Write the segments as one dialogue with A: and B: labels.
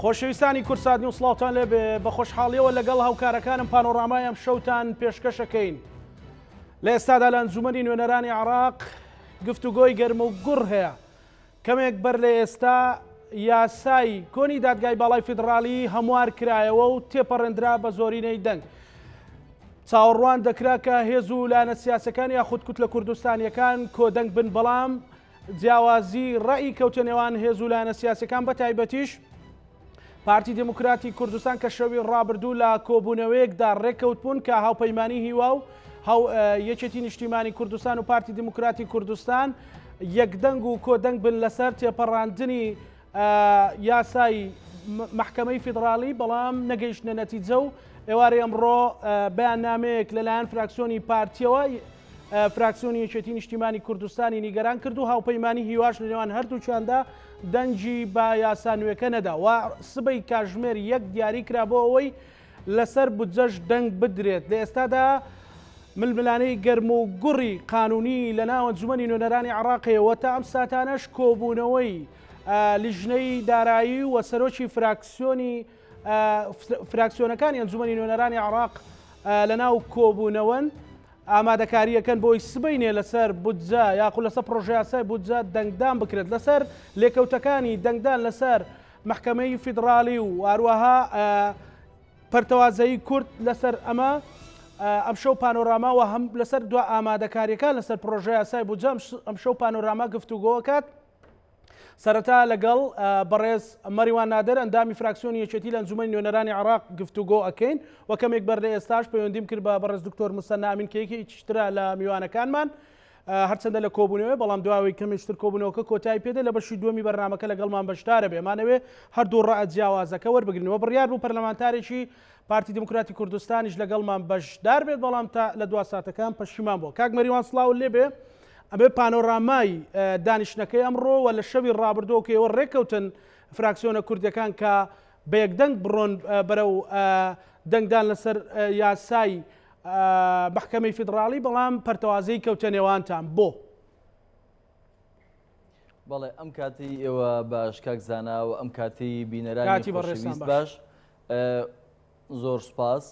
A: خۆشەویستانی کورسادنی و سڵاوتان لێبێ بە خۆشحاڵیەوە لەگەڵ هاوکارەکانم پانۆڕامای ئەم شەوتان پێشکەشەکەین. لە ئێستادا لە ئەنجومەنی نوێنەرانی عێراق گفتوگۆی گەرمە و گوڕ هەیە. کەمێک بەر لە ئێستا یاسای کۆنی دادگای باڵای فیدرالی هەموار کرایەوە و تێپەڕێنرا بە زۆرینەی دەنگ. چاوەڕوان دەکرا کە هێز و لایەنە سیاسەکان یاخود کوت لە کوردستانیەکان کۆدەنگ بن، بەڵام جیاوازی ڕەئی کەوتە نێوان هێز و لایەنە سیاسەکان بە تایبەتیش پارتی دموکراتی کوردستان کە شەوی ڕابردوو لە کۆبوونەوەیەکدا ڕێککەوت بوون کە هاوپەیمانی هیوا و یەکێتی نیشتیمانی کوردستان و پارتی دموکراتی کوردستان یەکدەنگ و کۆدەنگ بن لەسەر تێپەڕاندنی یاسای محکەمەی فیدرالی، بەڵام نەگەیشتنە نەتیجە و ئێوارەی ئەمڕۆ بەیاننامەیەک لەلایەن فراکسیۆنی پارتیەوە فراکسیۆنی یەکێتی نیشتیمانی کوردستانی نیگەران کرد و هاوپەیمانی هیواش لە نێوان هەردووچیاندا دەنگی بە یاسا نوێەکە نەدا و سبەی کاتژمێر یەک دیاری کرا بۆ ئەوەی لەسەر بودجەش دەنگ بدرێت. لە ئێستادا ململانەی گەرم و گوڕی قانونی لە ناو ئەنجومەنی نوێنەرانی عێراقیەوە تا ئەم ساتانەش کۆبوونەوەی لیژنەی دارایی و سەرۆکی فراکسیۆنەکانی ئەنجومەنی نوێنەرانی عێراق لە ناو کۆبوونەوەن ئامادەکاریەکەن بۆی سبەینێ لەسەر بودجە یاخود لەسەر پرۆژە یاسای بودجە دەنگدان بکرێت لەسەر لێکەوتەکانی دەنگدان لەسەر محکەمەی فیدرالی و هەروەها پەرتەوازایی کورد لەسەر ئەم شەو پانۆراماوە هەم لەسەر دو ئامادەکاریەکان لەسەر پرۆژە یاسای بودجە ئەم شەو پانۆراما گفتوگۆکات سەرەتا لەگەڵ بەڕێز مەریوان نادر ئەندامی فراکسیۆنی یەکێتی لە ئەنجومەنی نوێنەرانی عێراق گفتوگۆ ئەکەین و کەمێک بەر لە ئێستاش پەیوەندیم کرد بە بەڕێز دکتۆر موسەنا ئامین کە یەکێکی ترە لە میوانەکانمان هەرچەندە لە کۆبوونەوەی، بەڵام دواوی کەمێشتر کۆبوونەوەکە کۆتایی پێدە لە بەشی دووەمی بەرنامەکە لەگەڵمان بەشدارە بێ. مانەوێ هەردوو ڕائە جیاوازەکە وەربگرینەوە. بڕیار بوو پەرلەمانتارێکی پارتی دموکراتی کوردستانیش لەگەڵمان بەشدار بێت، بەڵام تا لە دو ساتەکان پەشیمان بووە. کاک مەریوان سڵاو لێبێ. ئەبێ پانۆرامای دانیشتنەکەی ئەمڕۆ و لە شەوی ڕابردووکەوە ڕێککەوتن فراکسیۆنە کوردەکان کە بە یەکدەنگ بڕۆن بەرەو دەنگدان لەسەر یاسای محکەمەی فیدرالی، بەڵام پەرتەوازەی کەوتە نێوانتان بۆ.
B: بەڵێ ئەم کاتی ئێوە باش کاک زانا و ئەم کاتی بینەرانی خۆشەویست باش، زۆر سپاس.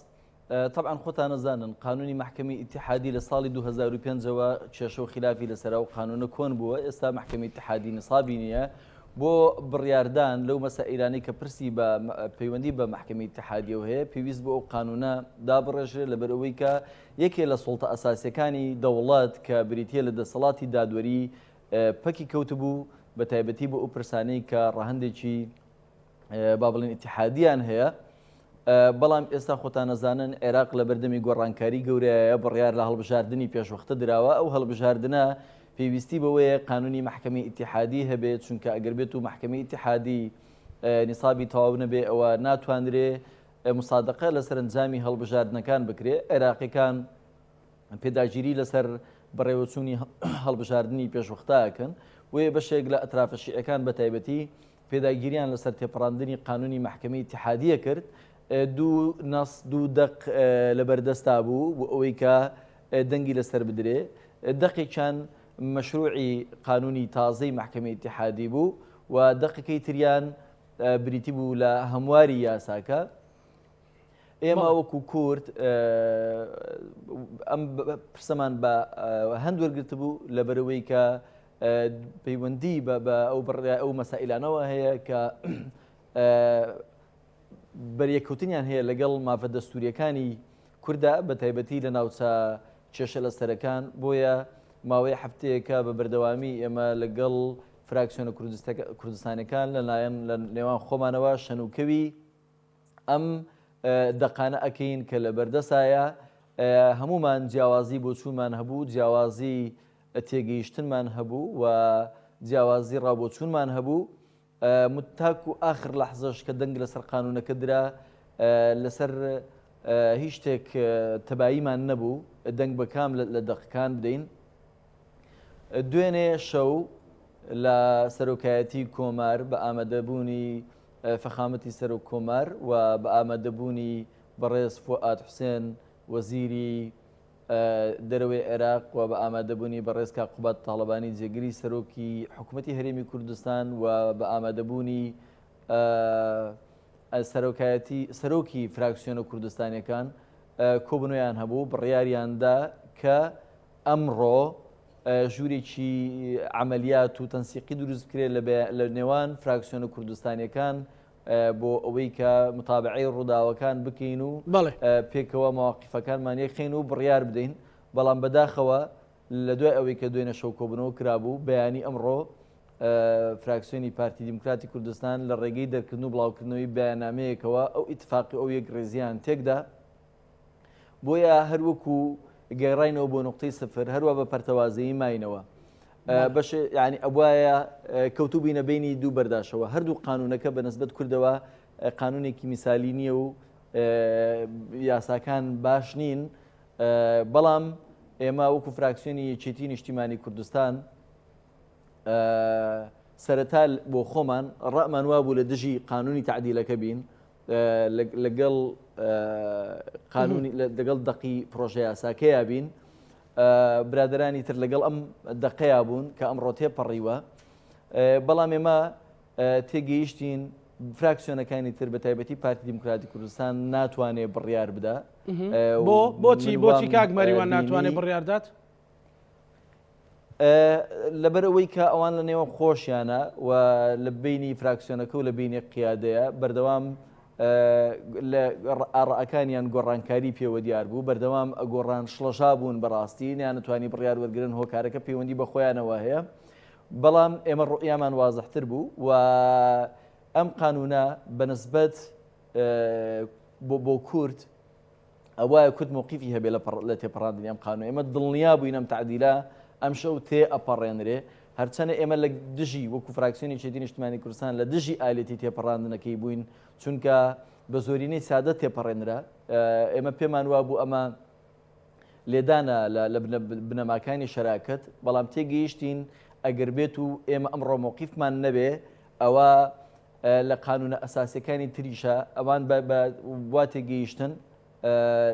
B: طبعا خۆتان نەزانن قانونی محکەمەی ئیتیحادی لە ساڵی 2005ەوە کێشە و خلافی لەسەر و قانونە کۆن بووە. ئێستا محکەمەی ئیتیحادی نسابی نییە بۆ بڕیاردان لەو مەسائلانەی کە پرسی بە پەیوەندی بە محکەمەی ئیتیحادیەوە هەیە پێویست بۆ ئەو قانونە دابڕێژێت لەبەرەوەی کە یەکێ لە سوڵتە ئەساسیەکانی دەوڵات کە بریتیە لە دەسەڵاتی دادوەری پەکی کەوتبوو بە تایبەتی بۆ ئەو پرسانەی کە ڕەهەندێکی با بڵێن ئیتیحادیان هەیە. بەڵام ئێستا خۆتان نەزانن عێراق لە بەردەمی گۆڕانکاری گەورەیە بڕیار لە هەڵبژاردننی پێشوەختە درراوە. ئەو هەڵبژاردنە پێویستی بەوەیە قانونی محکەمەی ئیتیحادی هەبێت، چونکە ئەگەر بێت و محکەمەی ئیتیحادی نیسابی تەواو نەبێ ئەوە ناتوانرێ مسادقە لە سەرنجامی هەڵبژاردنەکان بکرێ. عێراقیەکان پێداگیری لەسەر بەڕێوەچوونی هەڵبژاردننی پێشوەختەکەن وێ بەشێک لە ئەطرافە شیعەکان بە تایبەتی پێداگیریان لەسەر تێپەڕاندنی قانونی محکەمەی ئیتیحادیە کرد. دوو دەق لەبەردەستا بوو بۆ ئەوەی کە دەنگی لەسەر بدرێ. دەقێکیان مەشروعی قانونی تازەی محکەمەی ئیتیحادی بوو و دەقەکەی تریان بریتی بوو لە هەمواری یاساکە. ئێمە وەکو کورد ئەم پرسەمان بە هەند وەرگرت بوو لەبەرەوەی کە پەیوەندی بە ئەو مەسائلانەوە هەیە کە بەریەکەوتنیان هەیە لەگەڵ مافە دەستوریەکانی کووردا بە تایبەتی لە ناوچە کێشە لەسەرەکان. بۆیە ماوەی هەفتەیەکە بە بەردەوامی ئێمە لەگەڵ فراکسیۆنە کوردستانەکان لەلایەن لە نێوان خۆمانەوە شەنوکەوی ئەم دەقانە ئەکەین کە لە بەردەسایە هەمومان جیاوازی بۆ چوونمان هەبوو، جیاوازی تێگەیشتنمان هەبوو و جیاوازی ڕابۆچوونمان هەبوو. متاک و آخر لەحزەش کە دەنگ لەسەر قانونەکە درا لەسەر هیچ شتێک تەباییمان نەبوو دەنگ بەکام لە دەقەکان بدەین. دوێنێ شەو لە سەرۆکایەتی کۆمار بە ئامادەبوونی فەخامەتی سەرۆک کۆمار و بە ئامادەبوونی بەڕێز فوئاد حوسێن وەزیری دەرەوەی عێراق و بە ئامادەبوونی بەڕێز کاقوبات تاڵەبانی جێگری سەرۆکی حکوومەتی هەرێمی کوردستان و بە ئامادەبوونی سەرۆکی فراکسیۆنە کوردستانیەکان کۆبنەوەیان هەبوو بڕیاریاندا کە ئەمڕۆ ژوورێکی عملیات و تەنسیقی دروست بکرێت لە نێوان فراکسیۆنە کوردستانیەکان بۆ ئەوەی کە متابعەی ڕووداوەکان بکەین و پێکەوە مواقیفەکانمان یەکخین و بڕیار بدەین. بەڵام بەداخەوە لە دوای ئەوەی کە دوێنە شەو کۆبنەوە کرابوو بەیانی ئەمڕۆ فراکسیۆنی پارتی دیموکراتی کوردستان لە ڕێگەی دەرکردن و بڵاوکردنەوەی بەیاننامەیەکەوە ئەو ئیتفاقی ئەو یەک ڕێزیان تێکدا بۆیە هەروەکو گەڕاینەوە بۆ نقطەی سفر هەروە بە پەرتەوازەیی ماینەوە بەش ینی ئەوایە کەوتوو بینە بینی دوو بەرداشەوە هەردوو قانونەکە بە نسبەت کوردەوە قانونێکی میسالی نییە و یاساکان باش نین بەڵام ئێمە وەکو فراکسیۆنی یەکێتی نیشتیمانی کوردستان سەرەتا بۆ خۆمان ڕەمان وا بوو لە دژی قانونی تعدیلەکە بین لەگەڵ لەگەڵ دقی پرۆژە یاساکەیە بین برادرانی تر لەگەڵ ئەم دقەیە بوون کە ئەمڕۆ تێپەڕیوە بەڵام ئێمە تێگەیشتین فراکسیۆنەکانی تر بە تایبەتی پارتی دیموکراتی کوردستان ناتوانێت بڕیار بدا.
A: بۆچی کاک مەریوان ناتوانێت بڕیاردات؟
B: لەبەر ئەوەی کە ئەوان لە نێوان خۆشیانە و لە بینی فراکسیۆنەکە و لە بینی قیادەیە بەردەوام ئاڕەکانیان گۆڕانکاری پێوە دیار بوو بەردەوام ئەگۆڕان شڵەژا بوون بەڕاستی نیانتوانی بڕیار وەرگرن هۆکارەکە پەیوەندی بە خۆیانەوە هەیە بەڵام ئێمە ڕوئیامان وازەحتر بوو و ئەم قانونە بەنسبەت بۆ کورد ئەوایە کورد موقیفی هەبێ لە تێپەڕاندنی ئەم قانون ئێمە دڵنیا بووین ئەم تعدیلە ئەم شەو تێ ئەپەڕێنرێ هەرچەنە ئێمە لە دژی وەکو فراکسیۆنی یەکێتی نیشتیمانی کوردستان لە دژی ئالێتی تێپەڕاندنەکەی بووین چونکە بە زۆرینەی سادە تێپەڕێنرا ئێمە پێمان وا بوو ئەمە لێدانە لە بنەماکانی شەراکەت بەڵام تێگەیشتین ئەگەر بێت و ئێمە ئەمڕۆ موقیفمان نەبێ ئەوە لە قانونە ئەساسیەکانی تریشە ئەوان وا تێگەیشتن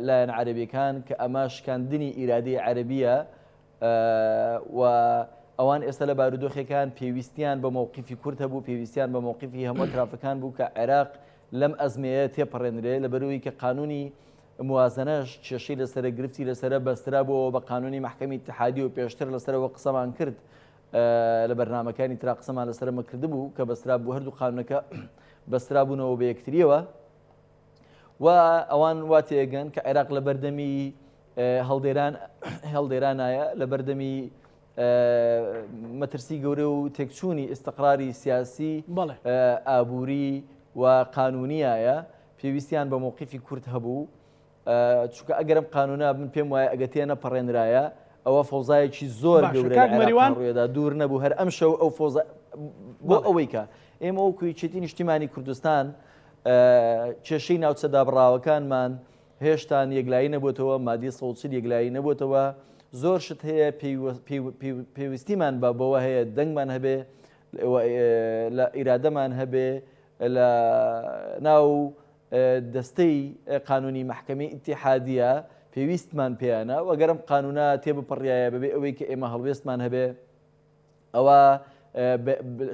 B: لایەن عەرەبیەکان کە ئەمە شکاندنی ئیرادەی عەرەبیە و ئەوان ئێستا لە بارودۆخەکان پێویستیان بە مووقیفی کورد هەبوو پێویستیان بە مووقیفی هەموو ترافەکان بوو کە عێراق لەم ئەزمەیە تێپەڕێنرێ لەبەرەوەی کە قانونی موازنەش کێشەی لەسرە گرفتی لەسرە بەسترا بۆ بە قانونی محکەمی اتحادی و پێشتر لەسەرەوە قسەمان کرد لە بەرنامەکانی ترا قسەمان لەسەرمە کرده بوو کە بەسترا بوو هەردوو قانونەکە بەسترا بوونەوە بە یەکتریەوە و ئەوان وا تێگەن کە عێراق لە بەردەمی هەڵدێرانایە لە بەردەمی مەترسی گەورە و تێکچوونی ئیستقراری سیاسی ئابووری و قانونیایە پێویستیان بە مووقیفی کورد هەبوو چونکە ئەگەرم قانونە من پێم وایە ئەگەتێ نەپەڕێنرایە ئەوە فەوزایەکی زۆر گەورەیەدا دوور نەبوو هەر ئەم شەو ئەو فۆزە بۆ ئەوەی کە ئێمە وەکو یەکێتی نیشتیمانی کوردستان کێشەی ناوچە دابڕاوەکانمان هێشتان یەکلایی نەبووتەوە مادی سەوچل یەکلایی نەبووتەوە زۆر شت هەیە پێویستیمان بەوە هەیە دەنگمان هەبێ لە ئیرادەمان هەبێ لە ناو دەستەی قانونی محکەمەی ئیتیحادیە پێویستمان پێیانە وەگەرم قانونە تێبپەڕایە بەبێ ئەوەی کە ئێمە هەڵوێستمان هەبێ ئەوە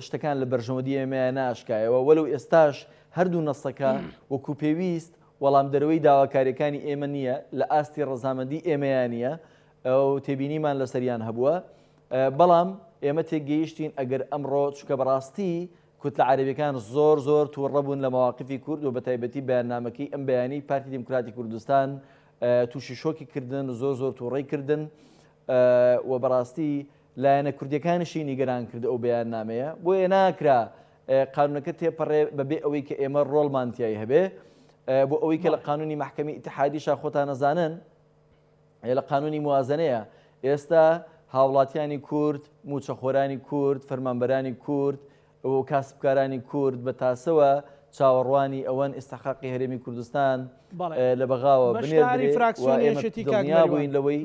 B: شتەکان لە بەرژەوەدی ئێمەیە ناشکایەوە وەلو ئێستاش هەردوو نەسەکە وەکو پێویست وەڵام دەرەوەی داواکاریەکانی ئێمە نییە لە ئاستی ڕەزامەندی ئێمەیانە ئەو تێبینیمان لەسەریان هەبووە بەڵام ئێمە تێگەیشتین ئەگەر ئەمڕۆ چکە بەڕاستی کوتلە عەرەبیەکان زۆر تووڕەبوون لە مەواقفی کورد و بە تایبەتی بەیاننامەکەی ئەم بەیانی پارتی دیموکراتی کوردستان تووشی شۆکی کردن زۆر تووڕەی کردن و بەڕاستی لایەنە کوردیەکانیشی نیگەران کرد ئەو بەیاننامەیە بۆیە ناکرا قانونەکە تێپەڕێ بەبێ ئەوەی کە ئێمە ڕۆڵمانتیایی هەبێ بۆ ئەوەی کە لە قانونی محکەمی ئیتیحادیشا خۆتان نەزانن لە قانونی موازنەیە ئێستا هاوڵاتیانی کورد موچەخۆرانی کورد فەرمانبەرانی کورد و کاسبکارانی کورد بە تاسەوە چاوەڕوانی ئەوەن ئیستحقاقی هەرێمی کوردستان لە بەغاوە بنێردرێت لەوەی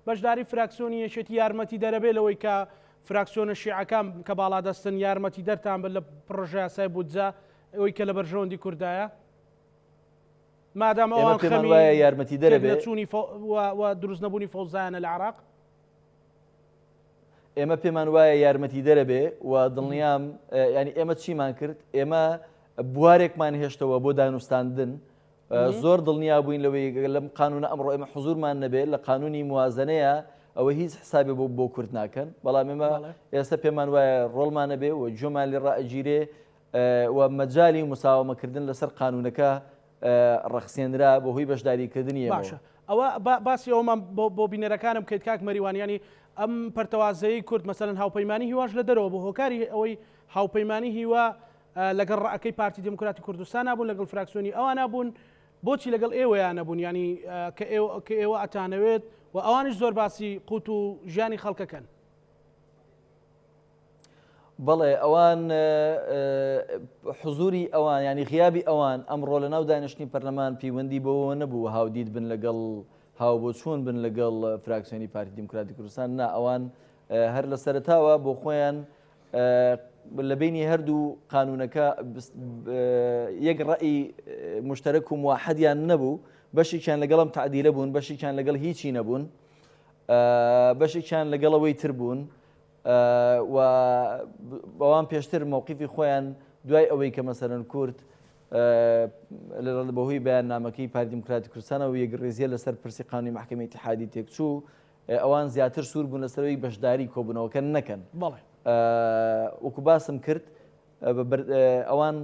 A: بەشداری فراکسیۆنی یەکێتی یارمەتی دەرەبێت لەوەی کە فراکسیۆنە شیعەکان کە باڵادەستن یارمەتی دەرتان بن لە پڕۆژە یاسای بودجە ئەوەی کە لە بەرژەوەندی کوردایە مادام ئەوان خەمی
B: یارمەتی دەرەبێت
A: و دروست نەبوونی فەوزایانە لە عێراق
B: ئێمە پێمان وایە یارمەتی دەرەبێ و دڵنیام ینی ئێمە چیمان کرد ئێمە بوارێکمان هێشتەوە بۆ دانوستاندن زۆر دڵنیا بووین لەوەی لەم قانونە ئەمڕۆ ئێمە حزورمان نەبێت لە قانونی موازنەیە ئەوە هیچ حسابێ بۆ کورت ناکەن بەڵام ئێمە ئێستا پێمان وایە ڕۆڵمانە بێ و جۆمان لێ ڕائەگیرێ و مەجای مساومەکردن لەسەر قانونەکە ڕەخسێنرا بۆ هۆی بەشداریکردنی
A: باشە ئەوە باسی ئەومان بۆ بینەرەکانم بکەیت کاک مەریوانیانی ئەم پەرتەوازەیی کورد مەسەرەن هاوپەیمانی هیواش لە دەرەوە بۆ هۆکاری ئەوەی هاوپەیمانی هیوا لەگەڵ ڕەکەی پارتی دموکراتی کوردستان نبوون لەگەڵ فراکسیۆنی ئەوان نبوون بۆچی لەگەڵ ئێوەیان نەبوون ینی کە ئێوە ئەتانەوێت و ئەوانش زۆر باسی قوت و ژیانی خەڵکەکەن
B: بەڵێ ئەوان حزوری ئەوان ینی غیابی ئەوان ئەمڕۆ لە ناو دانیشتنی پەرلەمان پەیوەندی بەوە نەبوو هاودید بن لەگەڵ هاو بۆ چوون بن لەگەڵ فراکسیۆنی پارتی دموکراتی کوردستان نا ئەوان هەر لە سەرتاوە بۆ خۆیان لە بینی هەردوو قانونەکە یەک ڕەئی مشتەرەک و موحەدیان نەبوو بەشێکیان لەگەڵم تعدیلە بوون بەشێکیان لەگەڵ هیچی نەبوون بەشێکیان لەگەڵەوەی تر بوون و بەوان پێشتر مووقیفی خۆیان دوای ئەوەی کە مەسەرەن کورد بەهۆی بەیاننامەکەی پارتی دموکراتی کوردستانەوە یەکڕێزیە لەسەر پرسی قانونی محکەمەی اتحادی تێکچوو ئەوان زیاتر سوور بوون لەسەرەوەی بەشداری کۆبوونەوەکە نەکەن وەکو باسم کرد ئەوان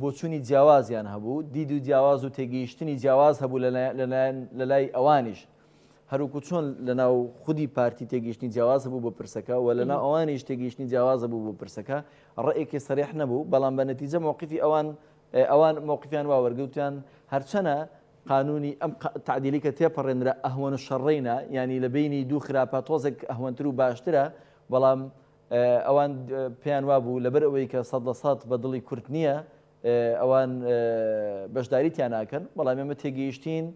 B: بۆچوونی جیاوازیان هەبوو دید و جیاواز و تێگەیشتنی جیاواز هەبوو لە لای ئەوانیش هەروکو چۆن لە ناو خودی پارتی تێگەیشتنی جیاواز هەبوو بۆ پرسەکە و لە ناو ئەوانیش تێگەیشتنی جیاواز هەبوو بۆ پرسەکە ڕێیەکی سەریح نەبوو بەڵام بە نەتیجە مووقیفی ئەوان مووقیفیان وا وەرگوتیان هەرچەنە قانونی ئەم تعدیلی کە تێپەڕێنرا ئەهوەن و شەڕێنە ینی لە بینی دوو خراپە تۆزێک ئەهوەنتر و باشترە بەڵام ئەوان پێیان وابوو لەبەر ئەوەی کە 100% بە دڵی کورت نییە ئەوان بەشداریتیان ناکەن بەڵام ئێمە تێگەیشتین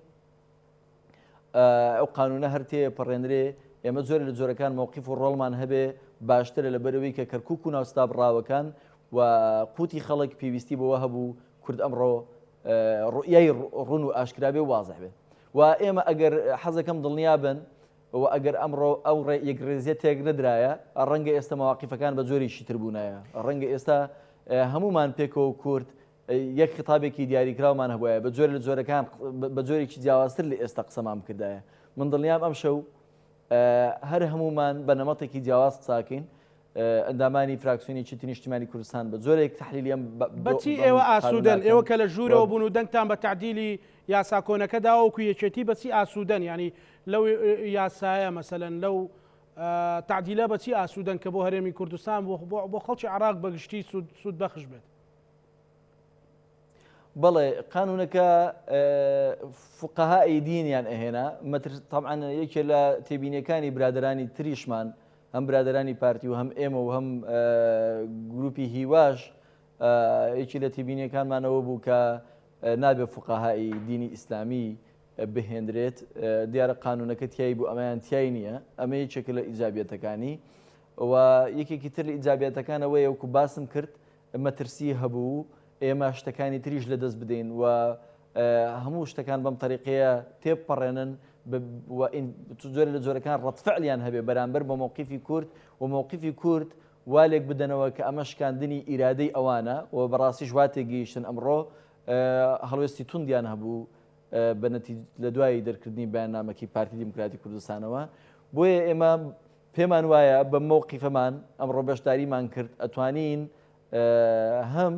B: ئەو قانونە هەر تێپەڕێنرێ ئێمە زۆر لە جۆرەکان مووقیف و ڕۆڵمان هەبێ باشترە لەبەرەوەی کە کەرکووک و ناوستا بڕاوەکان و قوتی خەڵک پێویستی بەوە هەبوو کورد ئەمڕۆ ڕوئیای ڕوون و ئاشکرابێ و وازح بێت و ئێمە ئەگەر حەزەکەم دڵنیا بن و ئەگەر ئەمڕۆ ئەو یەکڕێزیە تێک نەدرایە ڕەنگە ئێستا مەواقیفەکان بە جۆرێکی تر بوونایە ڕەنگە ئێستا هەمومان پێکەوە کورد یەک خطابێکی دیاریکراومان هەبووە بە جۆر لە جۆرەکان بە جۆرێکی جیاوازتر لە ئێستا قسەمان کردایە من دڵنیام ئەم شەو هەر هەمومان بە نەمەتێکی جیاواز قساکەین ئەندامانی فراکسیۆنی نیشتیمانی کوردستان بە جۆرێک تحلیلی ئەم
A: بەچی ئێوە ئاسوودەن ئێوە کە لە ژوورەوە بوون و دەنگتان بە تعدیلی یاسا کۆنەکەدا وەکو یەکێتی بەچی ئاسوودەن ینی لەو یاسایە مەسەلەن لەو تعدیلە بەچی ئاسوودەن کە بۆ هەرێمی کوردستان بۆ خەڵکی عراق بەگشتی سوود بەخش بێت
B: بەڵێ قانونەکە فقەهای دینیان ئەهێنا طبعا یەکێ لە تێبینیەکانی برادرانی تریشمان هەم برادرانی پارتی و هەم ئێمە و هەم گروپی هیواش یەکی لە تێبینیەکانمانەوە بوو کە نابێ فقەهای دینی ئیسلامی بهێنرێت دیارە قانونەکە تیایی بوو ئەمەیان تیای نییە ئەمە یەکێکە لە ئیجابیەتەکانی و یەکێکی تر لە ئیجابیەتەکانەوەی وەکو باسم کرد مەترسی هەبوو ئێمە شتەکانی تریش لەدەست بدەین و هەموو شتەکان بەم تەریقەیە تێپەڕێنن زۆر لە جۆرەکان ڕەتفعلیان هەبێ بەرامبەر بە مووقیفی کورد و مووقیفی کورد والێک بدەنەوە کە ئەمە شکاندنی ئیرادەی ئەوانە و بەڕاستی ژوا تێگەیشتن ئەمڕۆ هەڵوێستی توندیان هەبوو لە دوای دەرکردنی بەیاننامەکەی پارتی دموکراتی کوردستانەوە بۆیە ئێمە پێمان وایە بە مووقیفەمان ئەمڕۆ بەشداریمان کرد ئەتوانین هەم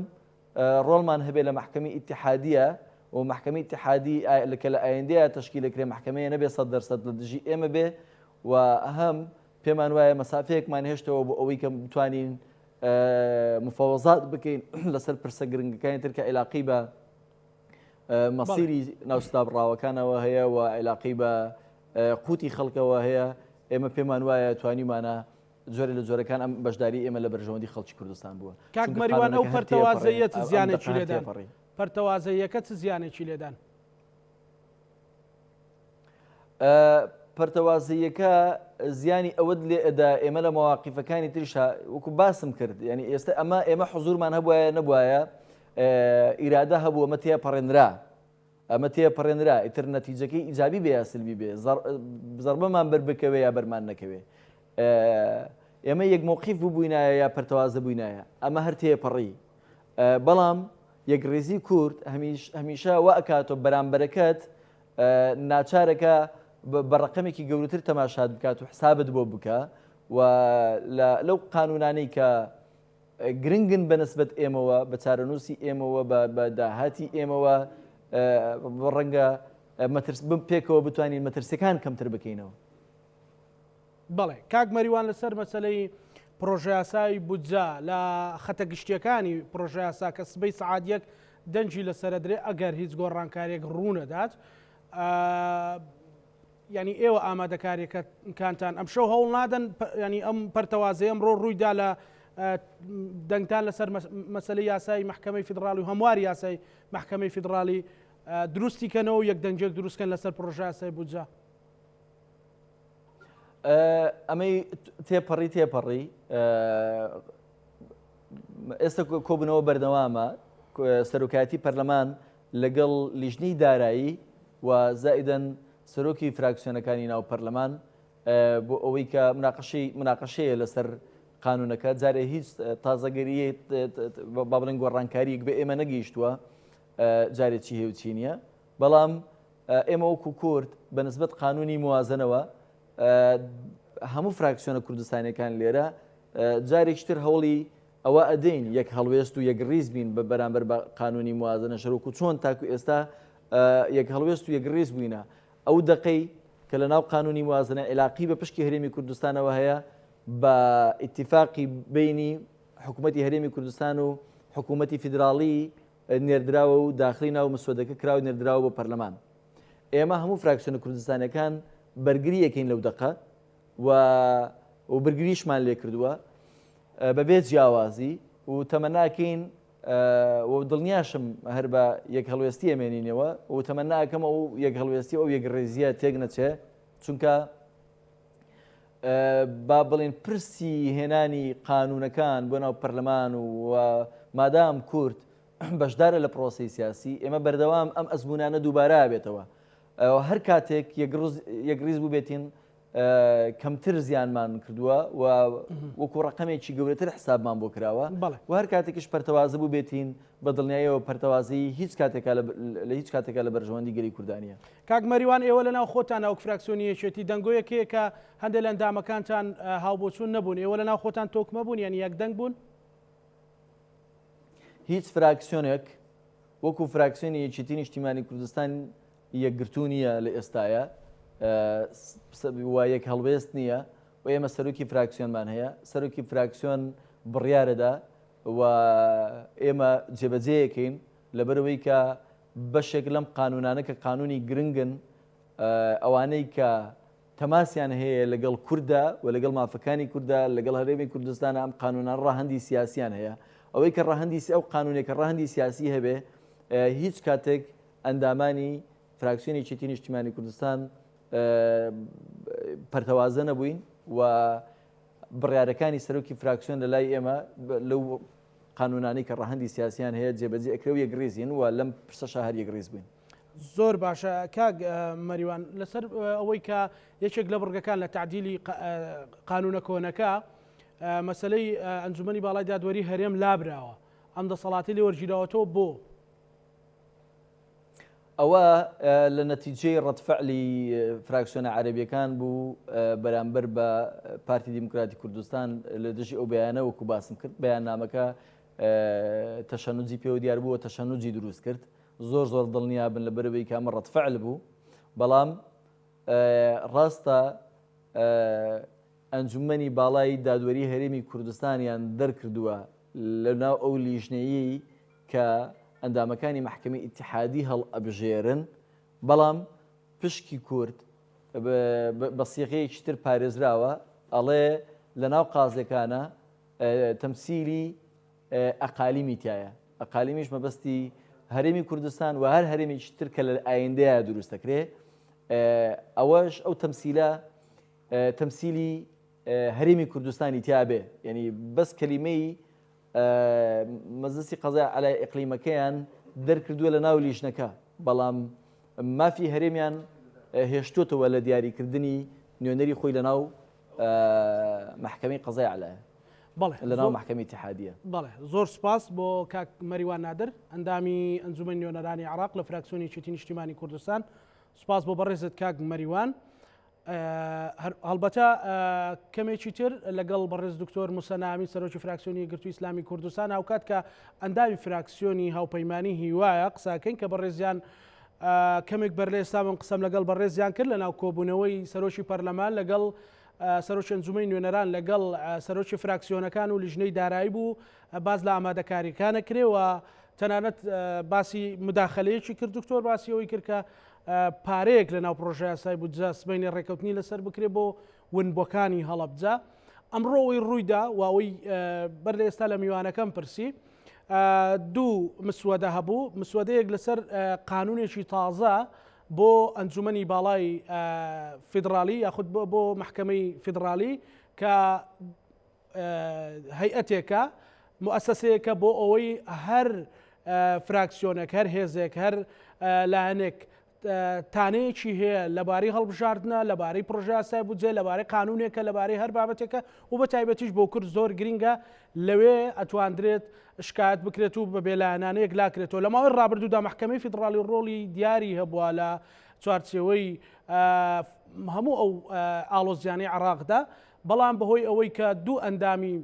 B: ڕۆڵمان هەبێ لە محکەمەی ئیتیحادیە و محکەمەی اتحادی کە لە ئایندەیە تەشکیلەکرێ محکەمەیە نەبێ 100% لە دژی ئێمە بێ و هەم پێمان وایە مەسافەیەکمان هێشتەوە بۆ ئەوەی کە بتوانین مفاوەزات بکەین لەسەر پرسە گرنگەکانی تر کە علاقی بە مەسیری ناوستا بڕاوەکانەوە هەیە و علاقی بە قوتی خەڵکەوە هەیە ئێمە پێمان وایە توانیمانە زۆر لە جۆرەکان ئەم بەشداری ئێمە لە بەرژەوەندی خەڵکی کوردستان بووە
A: کاک مەریوان ئەو پەرتەوازەیەت زیانێکی لێدان پەرتەوازەیەکە چ زیانێکی لێدان
B: پەرتەوازەیەکە زیانی ئەوەت لێ ئەدا ئێمە لە مەواقیفەکانی تریشە وەکو باسم کرد ینی ئێستا ئێمە حزورمان هەبووە نەبووایە ئیرادە هەبوو ئەمە تێپەڕێنرا ئەمە تێپەڕێنرا ئیتر نەتیجەکەی ئیجابی بێ یا سلبی بێ زەربەمان بەربکەوێ یا بەرمان نەکەوێ ئێمە یەک مووقیف بووینایە یا پەرتەوازە بووینایە ئەمە هەر تێپەڕی بەڵام یەکڕێزی کورد هەمیشە وەکاتۆ بەرامبەرەکەت ناچارەکە بە ڕقمێکی گەورەتر تەماشات بکات و حسابت بۆ بکە و لەو قانونانەی کە گرنگن بەنسبەت ئێمەوە بە چارەنووسی ئێمەوە بە داهاتی ئێمەوە ڕەنگە پێکەوە بتوانین مەترسیەکان کەمتر بکەینەوە.
A: بەڵێ کاک مەریوان لەسەر مەسەلەی پرۆژە یاسای بودجا لە خەتە گشتیەکانی پرۆژە یاسا کە سبەی سەعات 1 دەنجی لەسرە درێ ئەگەر هیچ گۆڕانکاریەک ڕوونەدات ینی ئێوە ئامادەکاریەکانتان ئەم شەو هەوڵ نادەن ینی ئەم پەرتەوازەیە ئەمڕۆ ڕوویدا لە دەنگتان لەسەر مەسەلەی یاسای محکەمەی فیدراڵی و هەمواری یاسای محکەمەی فیدراڵی دروستیکەنەوە یەک دەنجێک دروستکەن لەسەر پرۆژە یاسای بودجا؟
B: ئەمەی تێپەڕی ئێستا کۆبنەوە بەردەوامە سەرۆکایەتی پەرلەمان لەگەڵ لیژنەی دارایی و زائیدەن سەرۆکی فراکسیۆنەکانی ناو پەرلەمان بۆ ئەوەی کە مناقەشەیە لەسەر قانونەکە جارێ هیچ تازەگەریە با بڵێن گۆڕانکاریەک بە ئێمە نەگەیشتووە جارێکی هێوچی نییە، بەڵام ئێمە وەکو کورد بە نسبەت قانونی موازنەوە هەموو فراکسیۆنە کوردستانیەکان لێرە جارێکتر هەوڵی ئەوە ئەدەین یەک هەڵوێست و یەک ڕیز بین بە بەرامبەر بە قانونی موازنە شەرۆک و چۆن تاکو ئێستا یەک هەڵوێست و یەک ڕیز بووینە ئەو دقەی کە لە ناو قانونی موازنە عێلاقی بە پشکی هەرێمی کوردستانەوە هەیە بە ئیتیفاقی بینی حکوومەتی هەرێمی کوردستان و حکوومەتی فیدراڵی نێردراوە و داخلی ناو مسودەکە کراو نێردراوە بۆ پەرلەمان. ئێمە هەموو فراکسیۆنە کوردستانەکان بەرگری یەکەین لەو دقە و بەرگریشمان لێ کردووە بەبێ جیاوازی و تەمەناکەین و دڵنیاشم هەر بە یەک هەڵوێستی ئەمێنینەوە و تەمەناکەم ئەو یەک هەڵوێستی ئەو یەک ڕێزیە تێک نەچێ، چونکە با بڵێن پرسی هێنانی قانونەکان بۆ ناو پەرلەمان و مادام کورد بەشدارە لە پرۆسی سیاسی ئێمە بەردەوام ئەم ئەزمونانە دووبارە بێتەوە هەر کاتێک یەک ڕیز بوو بێتین کەمتر زیانمان کردووە و وەکو ڕقمێکی گەورەتر حسابمان بۆ کراوە و هەر کاتێکش پەرتەوازە بوو بێتین بە دڵنیاییەوە پەرتەوازی هیچ کاتێکا لە بەرژەوەندی گەلی کوردانیە.
A: کاک مەریوان ئێوە لەناو خۆتان ئەو فراکسیۆنی یەکێتی دەنگۆیەکەیە کە هەندێک لە ئەندامەکانتان هاوبۆچوون نەبوون، ئێوە لەناو خۆتان تۆکمە بوون یان یەک دەنگ بوون؟
B: هیچ فراکسیۆنێک وەکو فراکسیۆنی یەکێتی نیشتیمانی کوردستان یەکگرتوو نییە لە ئێستاە وایەک هەڵوێست نییە و ئێمە سەرۆکی فراکسیۆنمان هەیە، سەرۆکی فراکسیۆن بڕیارەدا و ئێمە جێبەجێیەکەین لەبەرەوەی کە بەشێک لەم قانونانە کە قانونی گرنگن ئەوانەی کە تەماسیان هەیە لەگەڵ کووردا و لەگەڵ مافەکانی کووردا لەگەڵ هەرێمی کوردستانە ئەم قانونان ڕاهەندی سیاسیان هەیە، ئەوەی کە ڕاهەندی ئەو قانونێکە ڕاهەندی سیاسی هەبێ هیچ کاتێک ئەندامانی فراکسیۆنی یەکێتی نیشتیمانی کوردستان پەرتەوازە نەبووین و بڕیارەکانی سەرۆکی فراکسیۆن لە لای ئێمە لەو قانونانی کە ڕاهەندی سیاسیان هەیە جێبەجێ ئەکرێ و یەکڕێزین و لەم پرسەشە هەر یەکڕێز بووین.
A: زۆر باشە کاک مەریوان لەسەر ئەوەی کە یەکێک لە بڕگەکان لە تعدیلی قانونە کۆنەکە مەسلەی ئەنجومەنی باڵای دادوەری هەرێم لابراوە، ئەم دەسەڵاتی لێ وەرگیراوەتەوە بۆ
B: ئەوە لە نەتیجەی ڕەتفعلی فراکسیۆنە عەرەبیەکان بوو بەرامبەر بە پارتی دیموکراتی کوردستان لە دژی ئەو بەیانە وەکو باسم کرد بەیاننامەکە تەشەنوجی پێوە دیار بووە تەشەنوجی دروست کرد زۆر دڵنیا بن لە بەرەوەی کە ئەمە ڕەتفعل بوو، بەڵام ڕاستە ئەنجومەنی باڵای دادوەری هەرێمی کوردستانیان دەرکردووە لەناو ئەو لیژنەیەی کە ئەندامەکانی محکەمەی ئیتیحادی هەڵ ئەبژێرن، بەڵام پشکی کورد بە سیغەیەکی تر پارێزراوە ئەڵێ لە ناو قازەکانە تەمسیلی ئەقالیمی تایە، ئەقالیمیش مەبەستی هەرێمی کوردستان و هەر هەرێمێکی تر کە لە ئایندەیە دروست دەکرێ، ئەوەش ئەو تەمسیلە تەمسیلی هەرێمی کوردستانی تیابێ، یعنی بەس کەلیمەی مەجلیسی قەزای عەلای ئیقلیمەکەیان دەرکردووە لە ناو لیژنەکە، بەڵام مافی هەرێمیان هێشتوتەوە لە دیاریکردنی نوێنەری خۆی لە ناو محکەمەی قەزای عەلایە. لە ناو محکەمەی اتحادیە.
A: بەڵێ زۆر سپاس بۆ کاک مەریوان نادر ئەندامی ئەنجومەنی نوێنەرانی عێراق لە فراکسیۆنی چێتی نیشتیمانی کوردستان. سپاس بۆ بەڕێزت کاک مەریوان. هەڵبەتە کەمێکی تر لەگەڵ بەڕێز دکتۆر موسە نامی سەرۆکی فراکسیۆنی گرتووی ئیسلامی کوردستان هاوکات کە ئەندامی فراکسیۆنی هاوپەیمانی هیوایە قساکەین کە بەڕێزیان کەمێک بەر لە ئێستا من قسەم لەگەڵ بەڕێزیان کرد لە ناو کۆبوونەوەی سەرۆکی پەرلەمان لەگەڵ سەرۆکی ئەنجومەنی نوێنەران لەگەڵ سەرۆکی فراکسیۆنەکان و لیژنەی دارایی بوو باز لە ئامادەکاریەکانە کرێەوە تەنانەت باسی مداخلەیەکی کرد دکتۆر باسی ئەوەی کرد کە پارەیەک لە ناو پرۆژه یاسای بودجە سبەینی ڕێکەوتنی لەسەر بکرێ بۆ ونبووەکانی هەڵەبجە. ئەمڕۆەوەی ڕوویدا واوەی بەر لە ئێستا لە میوانەکەم پرسی دوو مسوەدە هەبوو مسوەدەیەک لەسەر قانونێکی تازە بۆ ئەنجومەنی باڵای فیدرالی یاخود بۆ محکەمەی فیدرالی کە هەیئەتێکە مؤسسەیەکە بۆ ئەوەی هەر فراکسیۆنێک هەر هێزێک هەر لایەنێک تانەیەکی هەیە لەبارەی هەڵبژاردنە لەبارەی پرۆژە یاسای بودجێ لەبارەی قانونێکە لەبارەی هەر بابەتێکە و بە تایبەتیش بۆ کورد زۆر گرینگە لەوێ ئەتواندرێت شکایەت بکرێت و بە بێلایەنانەیەک لاکرێتەوە. لە ماوەی ڕابردوودا محکەمەی فیدرالی ڕۆڵی دیاری هەبووە لە چوارچێوەی هەموو ئەو ئاڵۆزیانی عێراقدا بەڵام بەهۆی ئەوەی کە دوو ئەندامی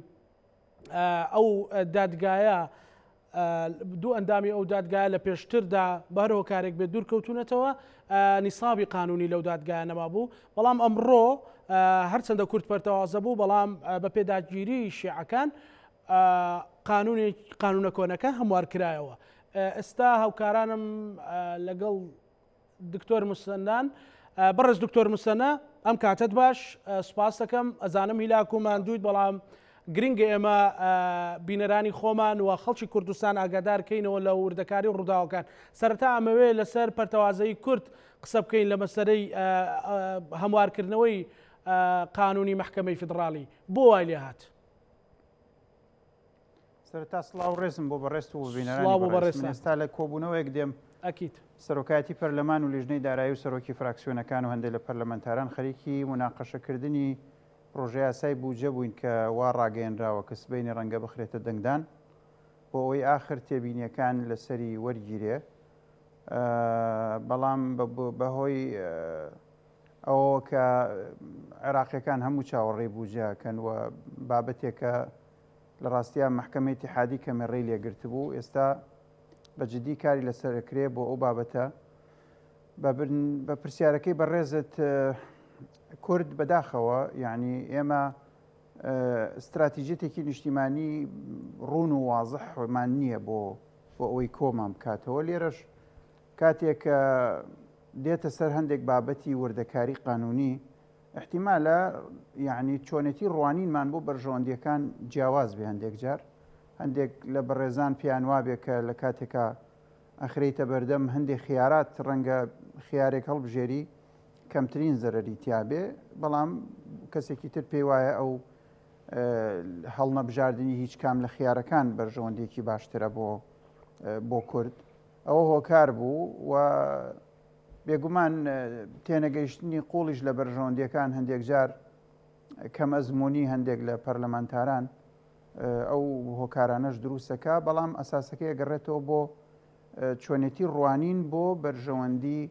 A: ئەو دادگایە ئەو دادگایە لە پێشتردا بەرەوە کارێک بێت دوورکەوتونەتەوە نیسابی قانونی لەو دادگایە نەما بوو بەڵام ئەمڕۆ هەرچەندە کورد پەرتەوازە بوو بەڵام بە پێداگیری شیعەکان قانونە کۆنەکە هەموار کرایەوە. ئێستا هاوکارانم لەگەڵ دکتۆر موسەنان بەڕێز دکتۆر موسەنە ئەم کاتت باش سوپاس دەکەم ئەزانم هیلاک و ماندوویت بەڵام گرنگە ئێمە بینەرانی خۆمان و خەڵکی کوردستان ئاگادارکەینەوە لە وردەکاری و ڕووداوەکان. سەرەتا ئەمەوێ لەسەر پەرتەوازەی کورد قسە بکەین لە مەسەرەی هەموارکردنەوەی قانونی محکەمەی فیدرالی بۆ وای لێ هات.
C: سەرەتا سڵاو و ڕێزم بۆ بەڕێست و بینەرانی ئێستا لە کۆبوونەوەیەک دێم
A: ئەکیت
C: سەرۆکایەتی پەرلەمان و لیژنەی دارایی و سەرۆکی فراکسیۆنەکان و هەندێک لە پەرلەمانتاران خەریکی مناقەشەکردنی پرۆژه یاسای بودجە بووین کە وا ڕاگەیەنراوە کە سبەینی ڕەنگە بخرێتە دەنگدان بۆ ئەوەی ئاخر تێبینیەکان لەسەری وەرگیرێ بەڵام بەهۆی ئەوە کە عێراقیەکان هەموو چاوەڕێی بودجەکەن و بابەتێکە لە ڕاستیان محکەمەی اتحادی کەمەڕێی لێگرت بوو ئێستا بەجددی کاری لەسەرکرێ بۆ ئەو بابەتە بە پرسیارەکەی بەڕێزت کورد بەداخەوە یعنی ئێمە استراتیژێتێکی نیشتیمانی ڕوون و وازەحمان نییە بۆ ئەوەی کۆمان بکاتەوە. لێرەش کاتێک دێتە سەر هەندێک بابەتی وردەکاری قانونی احتیمالە یعنی چۆنێتی ڕوانینمان بۆ بەرژەوەندیەکان جیاواز بێ هەندێک جار هەندێک لە بەڕێزان پیان وابێ کە لە کاتێکە ئەخرەیتە بەردەم هەندێک خیارات ڕەنگە خیارێک هەڵبژێری کەمترین زەرەری تیابێ بەڵام کەسێکی تر پێی وایە ئەو هەڵنەبژاردننی هیچ کام لە خیارەکان بەرژەوەندێکی باشترە بۆ کورد ئەوە هۆکار بوو و بێگومان تێنەگەیشتنی قوڵیش لە بەرژەوەندیەکان هەندێک جار کەم ئەزمموی هەندێک لە پەرلەمانتاران ئەو هۆکارانەش دروستەکە بەڵام ئەساسەکەی ئەگەڕێتەوە بۆ چۆنێتی ڕوانین بۆ بەرژەوەندی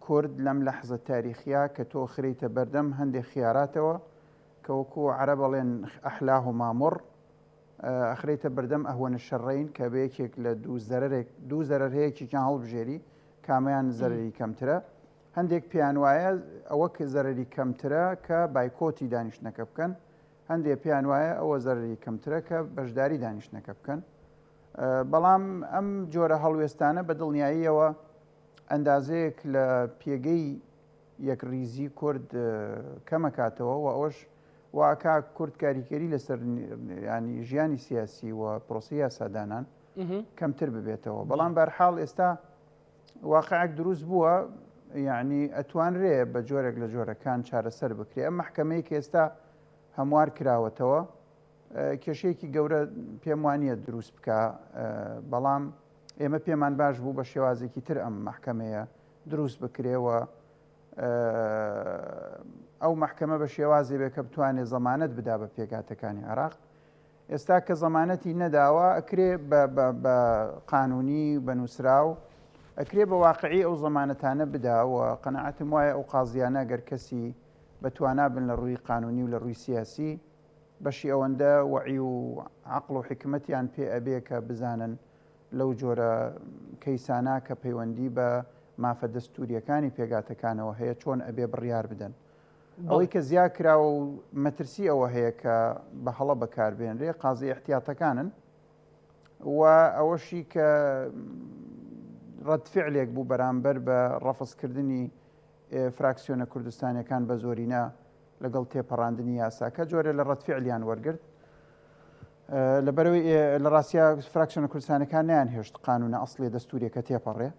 C: کورد لەم لەحزە تاریخیا کە تۆ خرێتە بەردەم هەندێک خیاراتەوە کە وەکو عەرە بەڵێن ئەحلاه و مامۆڕ ئەخرێتە بەردەم ئەهوەنە شەڕین کە بەیەکێک لە دوو زەرەر هەیەکیان هەڵبژێری کامیان زەرری کەمترە هەندێک پیان وایە ئەوە کە زەرری کەمترە کە بایکۆتی دانیشتنەکە بکەن هەندێک پیان وایە ئەوە زەرری کەمترە کە بەشداری دانیشتنەکە بکەن بەڵام ئەم جۆرە هەڵوێستانە بە دڵنیاییەوە ئەندازەیەک لە پێگەی یەکریزی کورد کەمەکاتەوە و ئەوەش واکا کورد کاریکەری لەسەر ینی ژیانی سیاسی و پرۆسی یاسادانان کەمتر ببێتەوە بەڵام بەرحاڵ ئێستا واقعەک دروست بووە یعنی ئەتوانرێ بە جۆرێک لە جۆرەکان چارەسەر بکرێ ئەم محکەمەی کە ئێستا هەموار کراوەتەوە کێشەیەکی گەورە پێم وانییە دروست بکە بەڵام ئێمە پێمان باش بوو بە شێوازێکی تر ئەم محکەمەیە دروست بکرێەوە ئەو محکەمە بە شێوازی بێ کە بتوانێت زەمانەت بدا بە پێگاتەکانی عێراق ئێستا کە زەمانەتی نەداوە ئەکرێ بە قانونی بە نووسراو ئەکرێ بە واقعی ئەو زەمانەتانە بداوە قەنەعەتم وایە ئەو قازیانە گەر کەسی بەتوانا بن لە ڕووی قانونی و لە ڕووی سیاسی بەشی ئەوەندە وعی و عقل و حکمەتیان پێ ئەبێ کە بزانن لەو جۆرە کەیسانە کە پەیوەندی بە مافە دەستوریەکانی پێگاتەکانەوە هەیە چۆن ئەبێ بڕیار بدەن. ئەوەی کە زیاد کراوە و مەترسی ئەوە هەیە کە بە هەڵە بەکاربێنرێ قازی احتیاتەکانن و ئەوەشی کە ڕەتفعلێک بوو بەرامبەر بە ڕەفزکردنی فراکسیۆنە کوردستانیەکان بە زۆرینە لەگەڵ تێپەڕاندنی یاساکە جۆرە لە ڕەتفعلیان وەرگرت لەبەرەوەی لە ڕاستیا فراکسیۆنە کوردستانەکان نیان هێشت قانونە ئەسڵی دەستوریەکە تێپەڕێ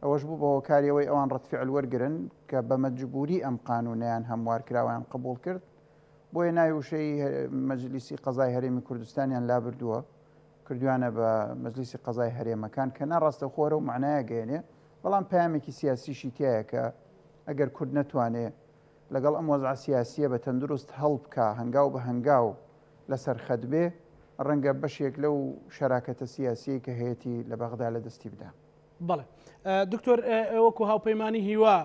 C: ئەوەش بوو بە هۆکاریەوەی ئەوان ڕەتفعل وەرگرن کە بە مەجبوری ئەم قانونیان هەموار کراویان قبول کرد بۆیە ناوی وشەی مەجلیسی قەزای هەرێمی کوردستانیان لابردووە کردوانە بە مەجلیسی قەزای هەرێمەکان کە ناڕاستەخۆرە و معنایە گەێنێ بەڵام پامێکی سیاسیشی تایە کە ئەگەر کورد نەتوانێ لەگەڵ ئەم وەزع سیاسیە بە تەندروست هەڵ بکە هەنگاو بە هەنگاو لەسەر خەت بێ ڕەنگە بەشێک لەو شەراکەتە سیاسی کە هەیەی لە بەغدا لە دەستی بدە.
A: بەڵێ دکتۆر ئێوەکو هاوپەیمانی هیوا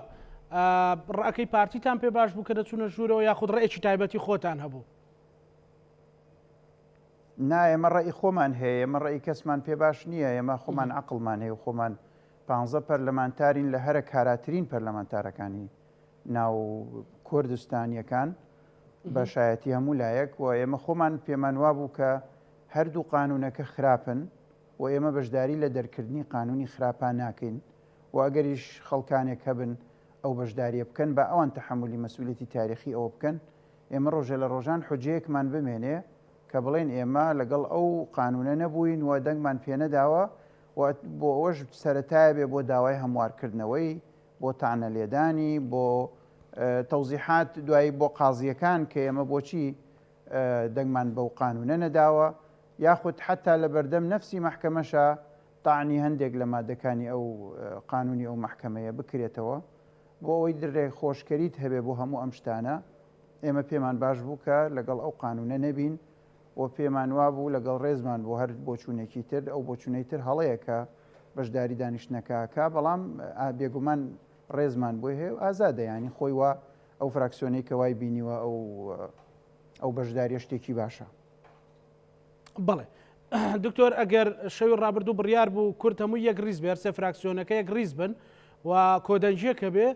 A: ڕاکەی پارتیتان پێ باش بوو کە دەچوونە ژوورەوە یاخود ڕێکی تایبەتی خۆتان هەبوو؟
C: نا ئێمە ڕێی خۆمان هەیە ئێمە ڕێی کەسمان پێ باش نییە ئێمە خۆمان عقلمان هەیە و خۆمان 15 پەرلەمانتارین لە هەرە کاراترین پەرلەمانتارەکانی ناو کوردستانیەکان بە شایەتی هەموو لایەک و ئێمە خۆمان پێمان وا بوو کە هەردوو قانونەکە خراپن و ئێمە بەشداری لە دەرکردنی قانونی خراپان ناکەین و ئەگەریش خەڵکانێک هەبن ئەو بەشداریە بکەن بە ئەوان تەحملی مەسئولیەتی تاریخی ئەوە بکەن ئێمە ڕۆژە لە ڕۆژان حجەیەکمان بمێنێ کە بڵێن ئێمە لەگەڵ ئەو قانونە نەبووین و دەنگمان پێ نەداوە بۆ ئەوەش سەرەتایە بێ بۆ داوای هەموارکردنەوەی بۆ تانە لێدانی بۆ تەوزیحات دوایی بۆ قازیەکان کە ئێمە بۆچی دەنگمان بەو قانونە نەداوە یاخود حتا لە بەردەم نەفسی مەحکەمەشە تاعنی هەندێک لە مادەکانی ئەو قانونی ئەو مەحکەمەیە بکرێتەوە بۆ ئەوەی درێ خۆشکەریت هەبێ بۆ هەموو ئەم شتانە ئێمە پێمان باش بوو کە لەگەڵ ئەو قانونە نەبین و پێمان وا بوو لەگەڵ ڕێزمان بۆ هەر بۆچوونێکی تر ئەو بۆچوونەی تر هەڵەیەکە بەشداری دانیشتنەکەکە بەڵام بێگومان ڕێزمان بۆی هەیە و ئازادە ینی خۆی وا ئەو فراکسیۆنەی کە وای بینیوە ئەو بەشداریە شتێکی باشە.
A: بەڵێ دکتۆر ئەگەر شەوی ڕابردوو بڕیار بوو کورد هەموو یەک ریز بێ سێ فراکسیۆنەکە یەک ریز بن و کۆدەنجیەکە بێ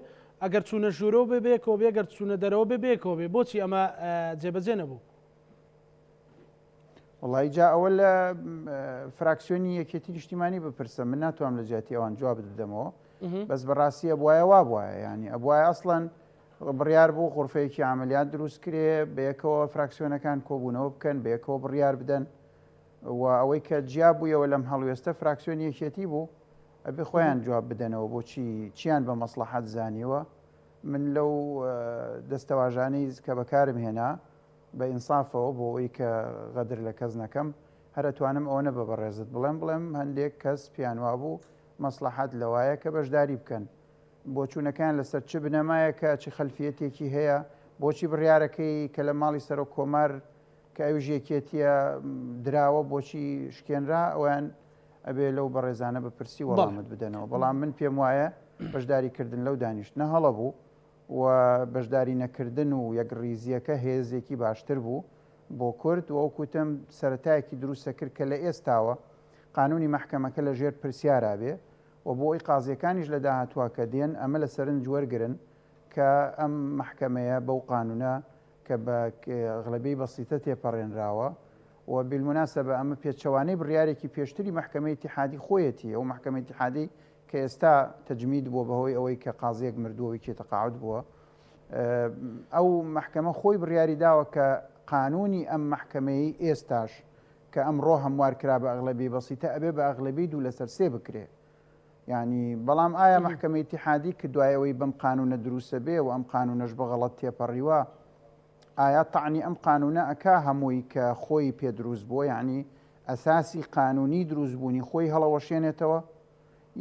A: ئەگەر چوونە ژوورەوە ببێکەوە بێ گەر چوونە دەرەوە ببێکەوە بێ بۆچی ئەمە جێبەجێ نەبوو؟
C: وڵی جا ئەوە لە فراکسیۆنی یەکێتی نیشتیمانی بپرسە من ناتوانم لە جیاتی ئەوان جواب بدەمەوە بەس بەڕاستی ئەبوایە وا بواە ینی ئەبوایە ئەسڵەن بڕیار بوو غورفەیەکی عملیات دروست کرێ بەیەکەوە فراکسیۆنەکان کۆبوونەوە بکەن بەیەکەوە بڕیار بدەن و ئەوەی کە جیا بوویەوە لەم هەڵوێستە فراکسیۆنی یەکێتی بوو ئەبێ خۆیان جواب بدەنەوە بۆچی چیان بە مەسلحەت زانیوە من لەو دەستەواژانەی کە بەکارم هێنا بە ئینسافەوە بۆ ئەوەی کە غەدر لە کەس نەکەم هەرەتوانم ئەوە نە بە بەڕێزت بڵێم هەندێک کەس پیانوا بوو مەسلحەت لەوایە کە بەشداری بکەن بۆ چوونەکان لەسەر چ بنەمایە کە چی خەلفیەتێکی هەیە بۆچی بڕیارەکەی کە لە ماڵی سەر و کۆمار کە ئەو ژێکێتیە دراوە بۆچی شکێنرا ئەویان ئەبێ لەو بەڕێزانە بپرسی وەڵامت بدەنەوە بەڵام من پێم وایە بەشداریکردن لەو دانیشتنە هەڵە بوو و بەشداری نەکردن و یەک ڕیزیەکە هێزێکی باشتر بوو بۆ کورد و ئەو کوتم سەرەتایەکی دروستە کرد کە لە ئێستاوە قانونی مەحکەمەکە لە ژێر پرسیارا بێ و بۆ ئەوی قازیەکانیش لە داهاتوە کە دێن ئەمە لە سەرنج وەرگرن کە ئەم مەحکەمەیە بەو قانونە کە بە غڵبەی بەسیتە تێپەڕێنراوە و بالمناسبە ئەمە پێچەوانەی بڕیارێکی پێشتری مەحکەمەی اتحادی خۆیەتی ئەو مەحکەمەی اتحادی کە ئێستا تەجمید بووە بەهۆی ئەوەی کە قازیەک مردووەوەی کێ تەقاعود بووە ئەو مەحکەمە خۆی بڕیاری داوە کە قانونی ئەم مەحکەمەی ئێستاش کە ئەمڕۆ هەموار کرا بە ئەغلبی بەسیتە ئەبێ بە ئەغلبی دوو لەسەر سێ بکرێ ینی بەڵام ئایا مەحکەمەی اتحادی کە دوایەوەی بەم قانونە دروستە بێ و ئەم قانونەش بەغەڵەت تێپەڕیوە ئایا تەعنی ئەم قانونە ئەکا هەمووی کە خۆی پێ دروست بووە یعنی ئەساسی قانونی دروستبوونی خۆی هەڵەوەشێنێتەوە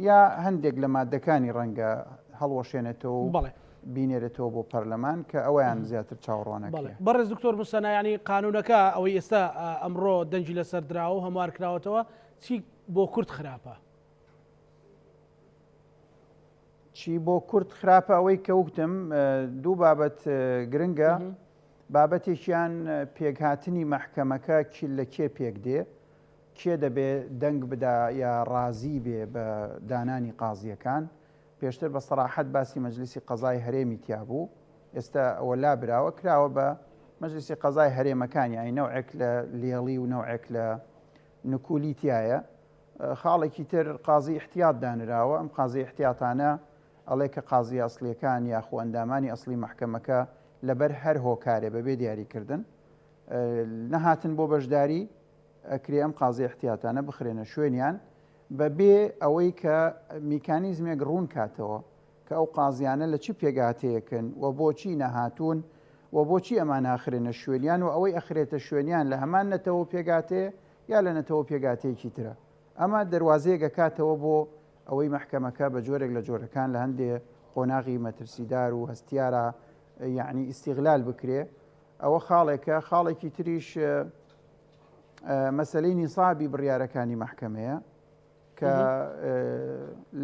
C: یا هەندێک لە مادەکانی ڕەنگە هەڵوەشێنێتەوە بینێرێتەوە بۆ پەرلەمان کە ئەویان زیاتر چاوەڕوانەکە.
A: بەڕێز دکتۆر موسەنا ینی قانونەکە ئەوەی ئێستا ئەمڕۆ دەنجی لەسەر دراوە و هەموار کراوەتەوە چی بۆ کورد خراپە؟
C: چی بۆ کورد خراپە ئەوەی کە وتم دوو بابەت گرنگە بابەتێکیان پێکهاتنی مەحکەمەکە لە کێ پێک دێ کێ دەبێ دەنگ بدا یا ڕازی بێ بە دانانی قازیەکان پێشتر بە سەراحەت باسی مەجلیسی قەزای هەرێمی تیا بوو ئێستا ئەوە لابراوە کراوە بە مەجلیسی قەزای هەرێمەکانی ئای نەوعێک لە لێڵی و نەوعێک لە نکولی تایە خاڵێکی تر قازی احتیاط دانراوە ئەم قازی احتیاطانە ئەڵێ کە قازی ئەسلیەکان یاخۆ ئەندامانی ئەسلی مەحکەمەکە لەبەر هەر هۆکارێ بەبێ دیاریکردن نەهاتن بۆ بەشداری ئەکرێ ئەم قازی احتیاطانە بخرێنە شوێنیان بەبێ ئەوەی کە میکانیزمێک ڕوون کاتەوە کە ئەو قازیانە لە چی پێگاتەیەکن و بۆچی نەهاتوون و بۆچی ئەمان ناخرێنە شوێنیان و ئەوەی ئەخرێتە شوێنیان لە هەمان نەتەوە پێگاتەیە یا لە نەتەوە پێگاتەیەکی ترە ئەمە دەواازەیەگە کاتەوە بۆ ئەوەی مەحکەمەکە بە جۆرێک لە جۆرەکان لە هەندێ قۆناغی مەترسیدار و هەستیارە یعنی ئیسیغلال بکرێ ئەوە خاڵێکە خاڵێکی تریش مەسلەی نیسابی بڕیارەکانی مەحکەمەیە کە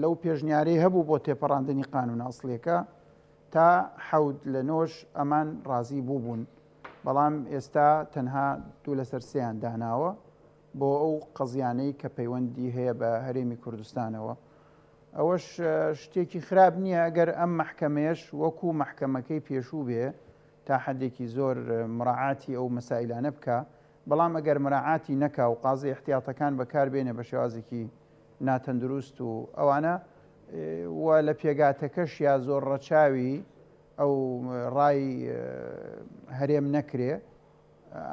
C: لەو پێشنیارەی هەبوو بۆ تێپەڕاندنی قانون ئەسڵیەکە تا حەوت لە نۆش ئەمان ڕازی بووبوون بەڵام ئێستا تەنها دوو لەسەر سێیان داناوە بۆ ئەو قەزیانەی کە پەیوەندی هەیە بە هەرێمی کوردستانەوە ئەوەش شتێکی خراپ نییە ئەگەر ئەم مەحکەمەیەش وەکو مەحکەمەکەی پێشوو بێ تا حدێکی زۆر مراعاتی ئەو مەسائلانە بکە بەڵام ئەگەر مراعاتی نەکا و قازی احتیاطەکان بەکاربێنێ بە شێوازێکی ناتەندروست و ئەوانە و لە پێگاتەکەش یا زۆر ڕەچاوی ئەو ڕای هەرێم نەکرێ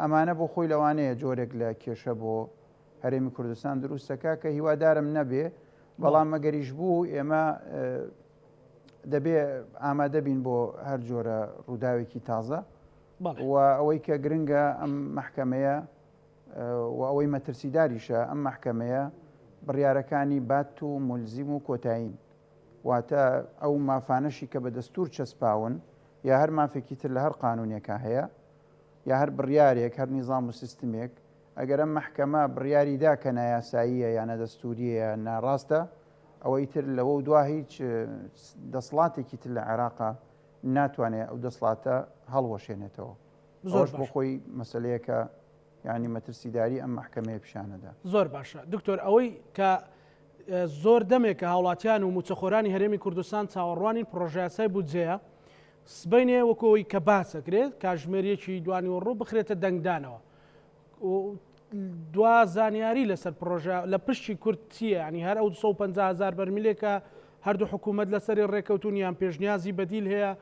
C: ئەمانە بۆ خۆی لەوانەیە جۆرێک لە کێشە بۆ هەرێمی کوردستان دروستەکە کە هیوادارم نەبێ بەڵام مەگەریش بوو ئێمە دەبێ ئامادە بین بۆ هەر جۆرە ڕووداوێکی تازە و ئەوەی کە گرنگە ئەم مەحکەمەیە و ئەوەی مەترسیداریشە ئەم مەحکەمەیە بڕیارەکانی بات و مولزیم و کۆتایین واتە ئەو مافانەشی کە بە دەستور چەسپاون یا هەر مافێکی تر لە هەر قانونێکە هەیە یا هەر بڕیارێک هەر نیزام و سیستمێک ئەگەر ئەم مەحکەمە بڕیاریدا کە نایاساییە یانە دەستوریە ناڕاستە ئەوەی تر لەوە دوا هیچ دەسڵاتێکی تر لە عێراقا ناتوانێت ئەو دەسڵاتە هەڵوەشێنێتەوە زۆرش بۆ خۆی مەسلەیەکە یعنی مەترسیداری ئەم مەحکەمەیە پیشانەدا
A: زۆر باشە دکتۆر ئەوەی کە زۆر دەمێکە هاوڵاتیان و موچەخۆرانی هەرێمی کوردستان چاوەڕوانی پرۆژیاسای بودجەیە سبەینێ وەکەوەی کە باسەکرێت کاژمێریەکی دوانی و ڕوو بخرێتە دەنگدانەوە دوا زانیاری لەسەر پرۆژە لە پشتی کورد چییە ینی هەر ئەو 250,000 بەرمیلێکە هەردوو حکوومەت لەسەری ڕێکەوتونیان پێشنیازی بەدیل هەیە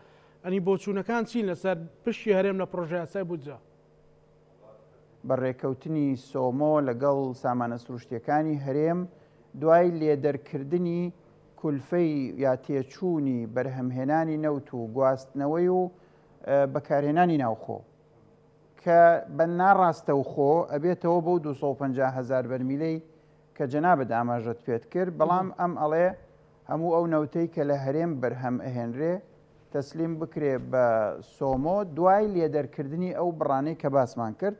A: ئەنی بۆچوونەکان چین لەسەر پشتی هەرێم لە پرۆژیاسای بودجە
C: بە ڕێکەوتنی سۆمۆ لەگەڵ سامانە سروشتیەکانی هەرێم دوای لێدەرکردنی کولفەی یا تێچوونی بەرهەمهێنانی نەوت و گواستنەوەی و بەکارهێنانی ناوخۆ کە بە ناڕاستە و خۆ ئەبێتەوە بەو 250,000 بەرمیلەی کە جەنابەت ئاماژەت پێت کرد بەڵام ئەم ئەڵێ هەموو ئەو نەوتەی کە لە هەرێم بەرهەم ئەهێنرێ تەسلیم بکرێ بە سۆمۆ دوای لێدەرکردنی ئەو بڕانەی کە باسمان کرد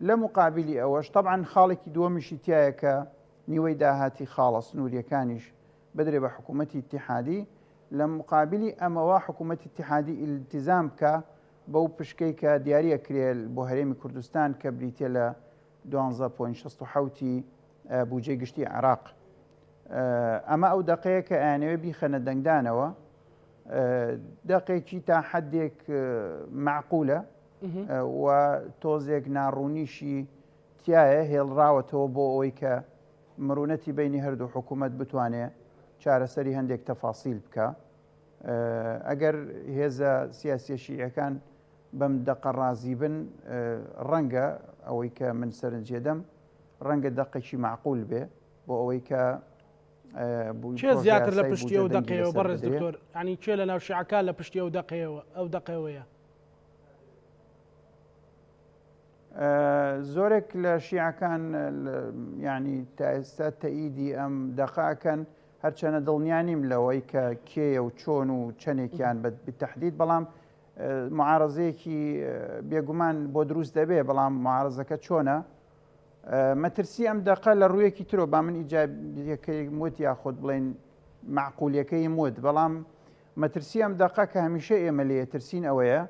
C: لە مقابلی ئەوەش طبعاً خاڵێکی دووەمیشی تایە کە نیوەی داهاتی خاڵە سنووریەکانیش بدرێ بە حکوومەتی ئیتیحادی لە مقابلی ئەمەوە حکوومەتی ئیتیحادی ئیلتیزام بکە بەو پشکەی کە دیاریە کرێل بۆ هەرێمی کوردستان کە بریتێ لە 12.67 بودجەی گشتی عێراق ئەمە ئەو دەقەیە کە ئەیانەوێ بیخەنە دەنگدانەوە دەقێکی تا حدێک معقولە و تۆزێک ناڕوونیشی تایە هێڵراوەتەوە بۆ ئەوەی کە مرونەتی بینی هەردوو حکوومەت بتوانێت چارەسەری هەندێک تەفاسیل بکە ئەگەر هێزە سیاسی شیعەکان بەم دەقە ڕازی بن ڕەنگە ئەوەی کە من سەرنجێدەم ڕەنگە دەقێکی معقول بێ بۆ ئەوەی کە
A: چێ زیاتر لە پشتی ئەو دەقەیەوە بەڕێز دکتۆر ینی چێ لە ناو شیعەکان لە پشتی ئەو دەقەیەوەیە
C: زۆرێک لە شیعەکان ینی تا ئێستا تەئیدی ئەم دەقاکەن هەرچەنە دڵنیانیم لەوەی کە کێیە و چۆن و چەندێکیان بتەحدید بەڵام معارەزەیەکی بێگومان بۆ دروست دەبێ بەڵام معارەزەکە چۆنە مەترسی ئەم دەقە لە ڕوویەکی ترۆ با من ئیجابیەکەی موت یاخۆت بڵێن معقولیەکەی موت بەڵام مەترسی ئەم دەقە کە هەمیشە ئێمە لێ ترسین ئەوەیە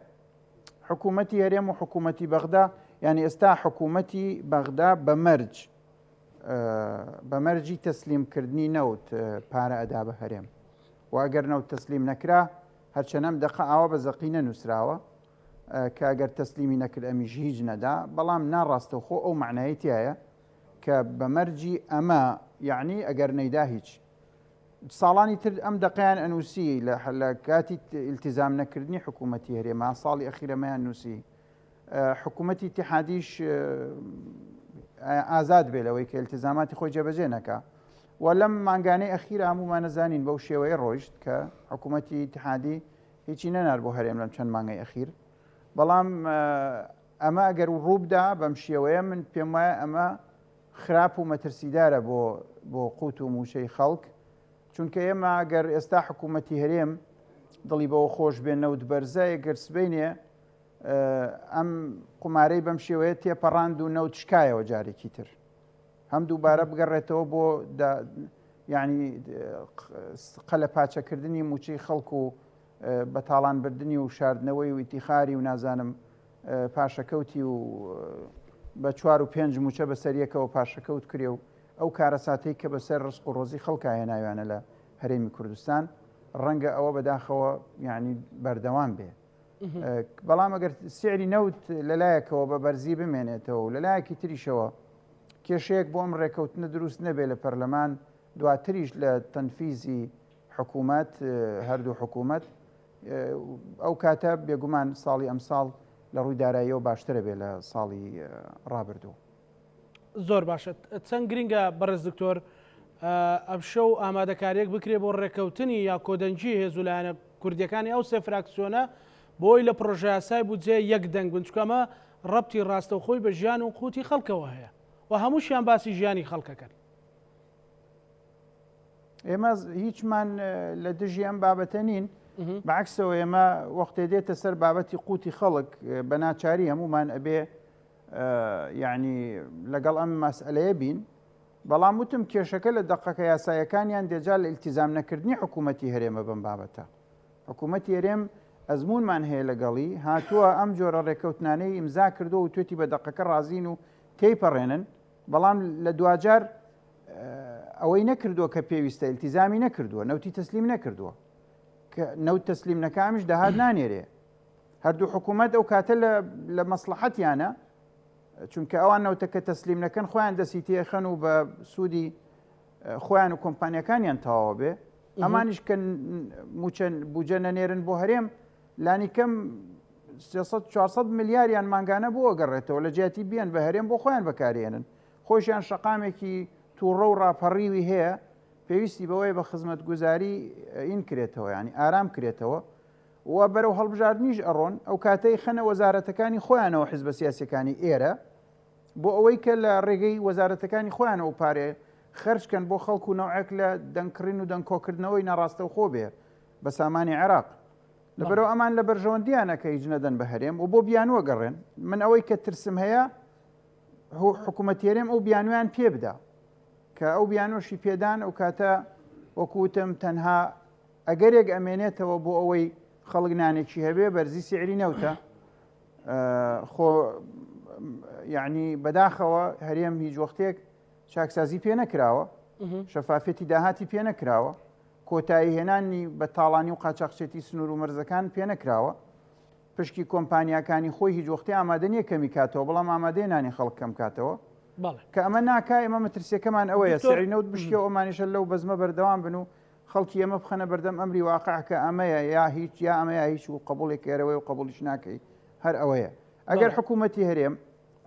C: حکوومەتی هەرێم و حکوومەتی بەغدا یعنی ئێستا حکوومەتی بەغدا بەمەرجی تەسلیمکردنی نەوت پارە ئەدا بە هەرێم و ئەگەر نەوت تەسلیم نەکرا هەرچەنەم دەقە ئاوە بە زەقی نەنووسراوە کە ئەگەر تەسلیمی نەکرد ئەمیش هیچ نەدا بەڵام ناڕاستەوخۆ ئەو معنایەتیایە کە بەمەرجی ئەمە یعنی ئەگەر نەیدا هیچ ساڵانی تر ئەم دەقیان ئەنووسی لە کاتی ئیلتیزام نەکردنی حکوومەتی هەرێما ساڵی ئەخیرەمەیان نووسی حکوومەتی اتحادیش ئازاد بێ لەوەی کە ئیلتیزاماتی خۆی جێبەجێ نەکا و لەم مانگانەی ئەخیر هەمومان نەزانین بەو شێوەیە ڕۆیشت کە حکوومەتی اتحادی هیچی نەنار بۆ هەرێم لەم چەند مانگای ئەخیر بەڵام ئەمە ئەگەر ڕووبدا بەم شێوەیە من پێم وایە ئەمە خراپ و مەترسیدارە بۆ قوت و موشەی خەڵک چونکە ئێمە ئەگەر ئێستا حکوومەتی هەرێم دڵی بەوە خۆش بێ نەوت بەرزە گەر سبەینێ ئەم قمارەی بەم شێوەیە تێپەڕاند و نەوت شکایەوە جارێکی تر هەم دووبارە بگەڕێتەوە بۆ یعنی قەلە پاچەکردنی موچەی خەڵک و بەتاڵان بردننی و شاردنەوەی و ئیتیخاری و نازانم پاشەکەوتی و بە 4 و 5 موچە بەسەریەکەوە پاشەکەوت کرێ و ئەو کارەساتەی کە بەسەر ڕسق و ڕۆزی خەڵکایە ناویانە لە هەرێمی کوردستان ڕەنگە ئەوە بەداخەوە یعنی بەردەوام بێ بەڵام ئەگەر سعری نەوت لەلایەکەوە بە بەرزی بمێنێتەوە و لەلایەکی تریشەوە کێشەیەک بۆ ئەم ڕێکەوتنە دروست نەبێ لە پەرلەمان دواتریش لە تەنفیزی حکوومەت هەردوو حکوومەت ئەو کاتە بێگومان ساڵی ئەمساڵ لە ڕووی داراییەوە باشترە بێ لە ساڵی ڕابردوو.
A: زۆر باشە چەند گرینگە بەڕێز دکتۆر ئەم شەو ئامادەکاریەک بکرێ بۆ ڕێکەوتنی یا کۆدەنجی هێزولایەنە کوردیەکانی ئەو سێ فراکسیۆنە بۆی لە پرۆژه یاسای بودجێ یەک دەنگ بن چکەمە ڕەبتی ڕاستەوخۆی بە ژیان و قوتی خەڵکەوە هەیە و هەمووشیان باسی ژیانی خەڵکەکەن.
C: ئێمە هیچمان لە دژی ئەم بابەتە نین بەعکسەوە ئێمە وەختێ دێتە سەر بابەتی قوتی خەڵک بە ناچاری هەمومان ئەبێ یعنی لەگەڵ ئەم مەسئلەیە بین بەڵام وتم کێشەکە لە دەقەکە یاسایەکانیان دێجا لە ئیلتیزام نەکردنی حکوومەتی هەرێمە بم بابەتە حکوومەتی هەرێم ئەزمونمان هەیە لەگەڵی هاتووە ئەم جۆرە ڕێکەوتنانەی ئیمزا کردو و توێتی بە دەقەکە ڕازین و تێیپەڕێنن بەڵام لە دوجار ئەوەی نەکردووە کە پێویستە ئیلتیزامی نەکردووە نەوتی تەسلیم نەکردووە کە نەوت تەسلیم نەکامیش داهات نانێرێ هەردوو حکوومەت ئەو کاتە لە مەسلحەتیانە چونکە ئەوان نەوتەکە تەسلیم نەکەن خۆیان دەسی تێخەن و بە سوودی خۆیان و کۆمپانیەکانیان تەواوە بێ ئەمانیش کە بوجە نەنێرن بۆ هەرێم لانی کەم 400 ملیاریان مانگانە بۆ ئەگەڕێتەوە لە جیاتی بیان بە هەرێم بۆ خۆیان بەکارێنن خۆشیان شەقامێکی تووڕە و ڕاپەڕیوی هەیە پێویستی بەوەی بە خزمەت گوزاری ئین کرێتەوە ینی ئارام کرێتەوە و بەرەو هەڵبژاردنیش ئەڕۆن ئەو کاتەی خەنە وەزارەتەکانی خۆیانەوە حیزبە سیاسیەکانی ئێرە بۆ ئەوەی کە لە ڕێگەی وەزارەتەکانی خۆیانەوە پارێ خەرجکەن بۆ خەڵکو و نەوعێک لە دەنگکردن و دەنگکۆکردنەوەی ناڕاستە و خۆ بێ بە سامانی عێراق لەبەرەوە ئەمان لە بەرژەوەندیانەکە هیچ نەدەن بە هەرێم و بۆ بیانوە گەڕێن من ئەوەی کە ترسم هەیە حکوومەتی هەرێم ئەو بیانویان پێ بدا کە ئەو بیانۆشی پێدان ئەو کاتە وەکوتم تەنها ئەگەرێک ئەمێنێتەوە بۆ ئەوەی خەڵک نانێکی هەبێ بەرزی سعری نەوتە خۆ یعنی بەداخەوە هەرێم هیچ وەختێک چاکسازی پێ نەکراوە شەفافەتی داهاتی پێ نەکراوە کۆتایی هێنانی بە تاڵانی و قاچاقچێتی سنوور و مەرزەکان پێ نەکراوە پشکی کۆمپانیەکانی خۆی هیچ وەختی ئامادە نییە کەمی کاتەوە بەڵام ئامادەی نانی خەڵک کەم کاتەوە کە ئەمە ناکا ئێمە مەترسیەکەمان ئەوەیە سعری نەوت بشکێ ئەمانیشە لەو بەزمە بەردەوام بن و خەڵکی ئەمە بخەنە بەردەم ئەمری واقع کە ئەمەیە یا هیچ یا ئەمەیە هیچ و قبوڵێک ئێرەوەی و قبولیش ناکەی هەر ئەوەیە ئەگەر حکوومەتی هەرێم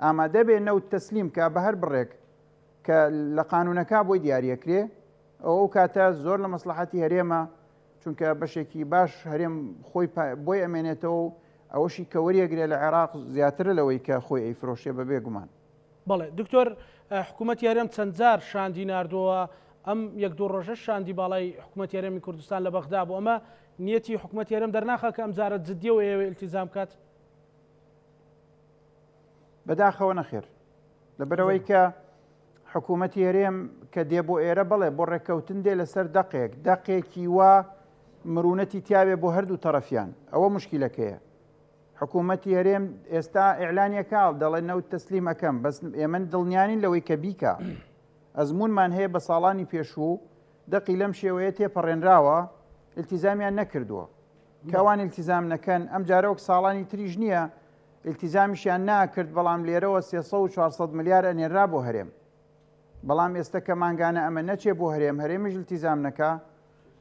C: ئامادە بێ نەوت تەسلیم کە بە هەر بڕێک کە لە قانونەکە بۆی دیارەکرێ ئەو کاتە زۆر لە مەسلحەتی هەرێمە چونکە بەشێکی باش هەرێم خۆی بۆی ئەمێنێتەوە و ئەوەشی کە وەریەگرێ لە عێراق زیاتر لەوەی کە خۆی ئەیفرۆشێ بە بێگومان.
A: بەڵێ دکتۆر حکوومەتی هەرێم چەند جار شاندی ناردووە ئەم یەک دوو ڕۆژە شاندی باڵای حکوومەت یاریێمی کوردستان لە بەغدا بوو ئەمە نیەتی حکوومەت یارێم دەرناخە کە ئەم جارە جددیە و ئێوە ئیلتیزام کات
C: بەداخەوە نەخێر لەبەرەوەی کە حکوومەتی هەرێم کە دێ بۆ ئێرە بڵێ بۆ ڕێککەوتن دێ لەسەر دەقێکی وا مرونەتی تیاوێ بۆ هەردوو تەرەفیان ئەوە مشکلەکەیە حکوومەتی هەرێم ئێستا ئیعلانیەکاڵ دەڵێن نەوت تەسلیم ئەەکەم بەس ئێمە دڵنیانین لەوەی کە بیکە ئەزمونمان هەیە بە ساڵانی پێشوو دەقی لەم شێوەیە تێپەڕێنراوە ئیلتیزامیان نەکردووە کەوان ئیلتیزام نەکەن ئەم جارەوەک ساڵانی تریژ نییە ئیلتیزامیشیان ناکرد بەڵام لێرەوە 300 و 400 ملیار ئەنێرا بۆ هەرێم بەڵام ئێستا کە مانگانە ئەمە نەچێ بۆ هەرێم هەرێمیش ئیلتیزام نەکا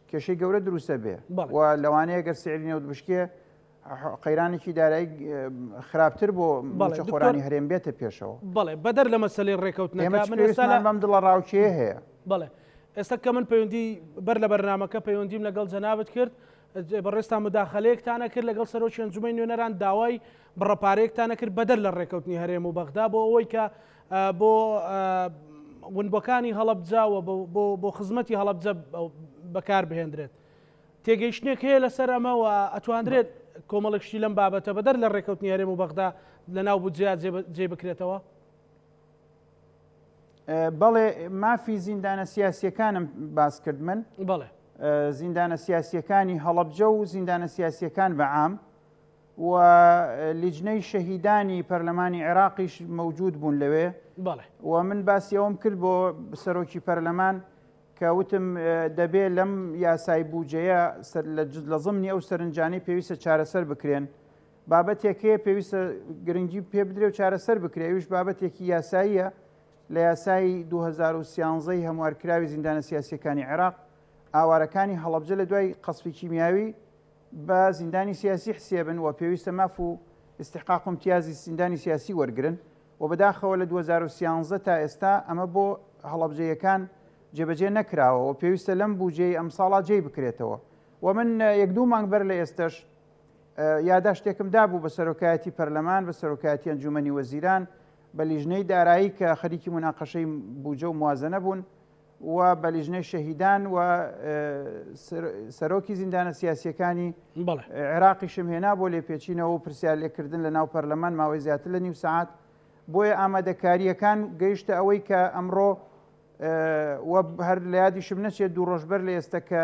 C: کێشەی گەورە دروستە بێ و لەوانەیە گەر سعری نەوت بشکێ قەیرانێکی دارایی خراپتر بۆ خۆرانی هەرێم بێتە پێشەوە
A: بەڵێ بەدەر لە مەسەلەی ڕێکەوتنەکە
C: بەم دڵە ڕاوچەیە هەیە
A: بەڵێ ئێستا کە من پەیوەندی بەر لە بەرنامەکە پەیوەندیم لەگەڵ جەنابەت کرد بەڕێستا مداخەلەیەکتانە کرد لەگەڵ سەرۆکی ئەنجومەی نوێنەران داوای بڕەپارەیەکتانە کرد بەدەر لە ڕێکەوتنی هەرێم و بەغدا بۆ ئەوەی کە بۆ ونبەکانی هەڵەبجاوە بۆ خزمەتی هەڵەبجە بەکار بهێندرێت تێگەیشتنێک هەیە لەسەر ئەمەوە ئەتوانرێت کۆمەڵێکشتی لەم بابەتە بەدەر لە ڕێکەوتنی هەرێم و بەغدا لە ناو بودجیا جێ بکرێتەوە
C: بەڵێ مافی زیندانە سیاسیەکانم باس کرد من
A: بەڵێ
C: زیندانە سیاسیەکانی هەڵەبجە و زیندانە سیاسیەکان بەعام و لیجنەی شەهیدانی پەرلەمانی عێراقیش مەوجود بوون لەوێ و من باسیەوەم کرد بۆ سەرۆکی پەرلەمان کە وتم دەبێت لەم یاسای بوجەیە لە ضمنی ئەو سەرنجانەی پێویستە چارەسەر بکرێن بابەتێکەیە پێویستە گرنگی پێ بدرێ و چارەسەر بکرێ ویش بابەتێکی یاساییە لە یاسای 2013 هەموارکراوی زیندانە سیاسیەکانی عێراق ئاوارەکانی هەڵەبجە لە دوای قەسفی کیمیاوی بە زیندانی سیاسی حسێبن و پێویستە ماف و استحقاق امتیازی زیندانی سیاسی وەرگرن و بەداخەوە لە 2013 تا ئێستا ئەمە بۆ هەڵەبجەیەکان جێبەجێ نەکراوە و پێویستە لەم بوجەی ئەم ساڵا جێی بکرێتەوە و من یەک دوو مانگ بەر لە ئێستش یادداشتێکم دابوو بە سەرۆکایەتی پەرلەمان بە سەرۆکایەتی ئەنجومەنی وەزیران بە لیژنەی دارایی کە خەریکی مناقەشەی بوجە و موازنە بوون و بە لیژنەی شەهیدان و سەرۆکی زیندانە سیاسیەکانی عێراقیشم هێنا بۆ لێپێچینەوە و پرسیار لێکردن لە ناو پەرلەمان ماوەی زیاتر لە نیو سەعات بۆیە ئامادەکاریەکان گەیشتە ئەوەی کە ئەمڕۆ هەر لە یادیشم نەچێت دوو ڕۆژبەر لە ئێستا کە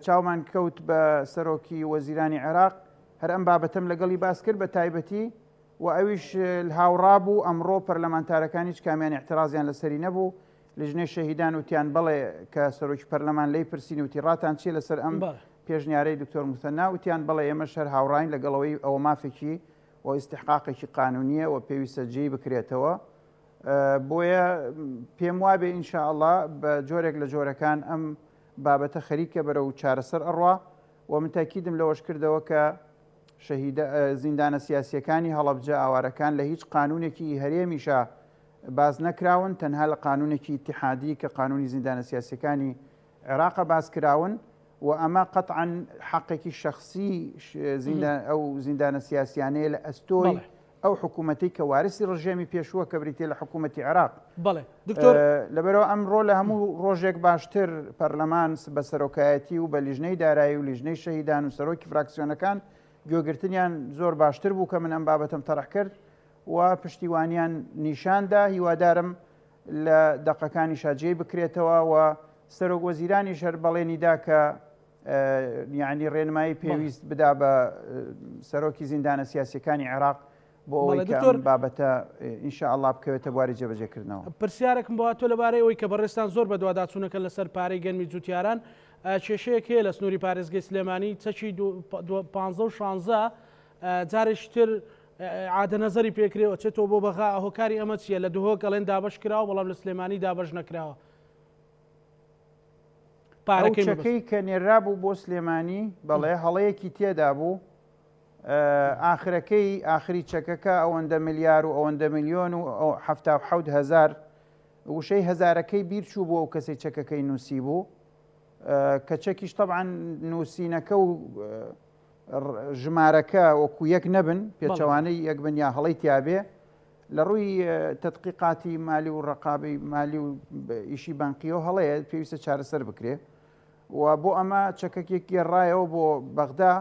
C: چاومان کەوت بە سەرۆکی وەزیرانی عێراق هەر ئەم بابەتەم لەگەڵی باس کرد بە تایبەتی و ئەویش هاوڕابوو ئەمڕۆ پەرلەمانتارەکانی هیچ کامیان احترازیان لەسەری نەبوو لیژنەی شەهیدان وتیان بڵێ کە سەرۆکی پەرلەمان لی پرسیین وتی ڕاتان چیە لەسەر ئەم پێشنیارەی دکتۆر موسەنا وتیان بڵێ ئێمە شەر هاوڕاین لەگەڵەوەی ئەوە مافێکی و ئیستحقاقێکی قانونیە و پێویستە جێی بکرێتەوە بۆیە پێم وابێ ئینشاءڵڵا بە جۆرێک لە جۆرەکان ئەم بابەتە خەریکە بەرەو چارەسەر ئەڕوا و من تاکیدم لەوەش کردەوە کە زیندانە سیاسیەکانی هەڵەبجە ئاوارەکان لە هیچ قانونێکی هەرێمیشە باز نەکراون تەنها لە قانونێکی ئیتیحادی کە قانونی زیندانە سیاسیەکانی عێراق باز کراون و ئەمە قەتعاً حەقێکی شەخسی ئەو زیندانە سیاسیانەیە لە ئەستۆی ئەو حکوومەتی کە وارسی ڕژێمی پێشووە کە بریتێ لە حکوومەتی عێراق لەبەرەوە ئەمڕۆ لە هەموو ڕۆژێک باشتر پەرلەمان بە سەرۆکایەتی و بە لیژنەی دارایی و لیژنەی شەهیدان و سەرۆکی فراکسیۆنەکان گوێگرتنیان زۆر باشتر بوو کە من ئەم بابەتم تەڕح کرد و پشتیوانیان نیشاندا هیوادارم لە دەقەکانی شاجێی بکرێتەوە و سەرۆک وەزیرانی شەر بەڵێنیدا کە یعنی ڕێنمایی پێویست بدا بە سەرۆکی زیندانە سیاسیەکانی عێراق بۆ ئەوەی کە ئەم بابەتە ئینشاءڵڵا بکەوێتە بواری جێبەجێکردنەوە.
A: پرسیارێکم بۆ تۆ لەبارەی ئەوەی کە بەڕێستان زۆر بە دوواداچوونەکە لەسەر پارەی گەرمی جوتیاران کێشەیەک هەیە لە سنووری پارێزگای سلێمانی چەکی 15 و 16 جارێکتر عادە نەزەری پێکرێەوە چێتەوە بۆ بەغا هۆکاری ئەمە چیە لە دوهۆ گەڵێن دابش کراوە بەڵام لە سلێمانی دابش نەکراوە
C: پارەکەی کە نێرا بوو بۆ سلێمانی بەڵێ هەڵەیەکی تێدا بوو ئاخرەکەی ئاخری چەکەکە ئەوەندە ملیار و ئەوەندە میلیۆن و 7,000 وشەی هەزارەکەی بیر چوو بۆ ئەو کەسەی چەکەکەی نووسی بوو کە چەکیش طبعاً نووسینەکە و ژمارەکە وەکو یەک نەبن پێچەوانەی یەک بن یا هەڵەی تیابێ لە ڕووی تدقیقاتی مالی و ڕقابی مالی و ئیشی بانقیەوە هەڵەیە پێویستە چارەسەر بکرێ و بۆ ئەمە چەکەکێک گێڕایەوە بۆ بەغدا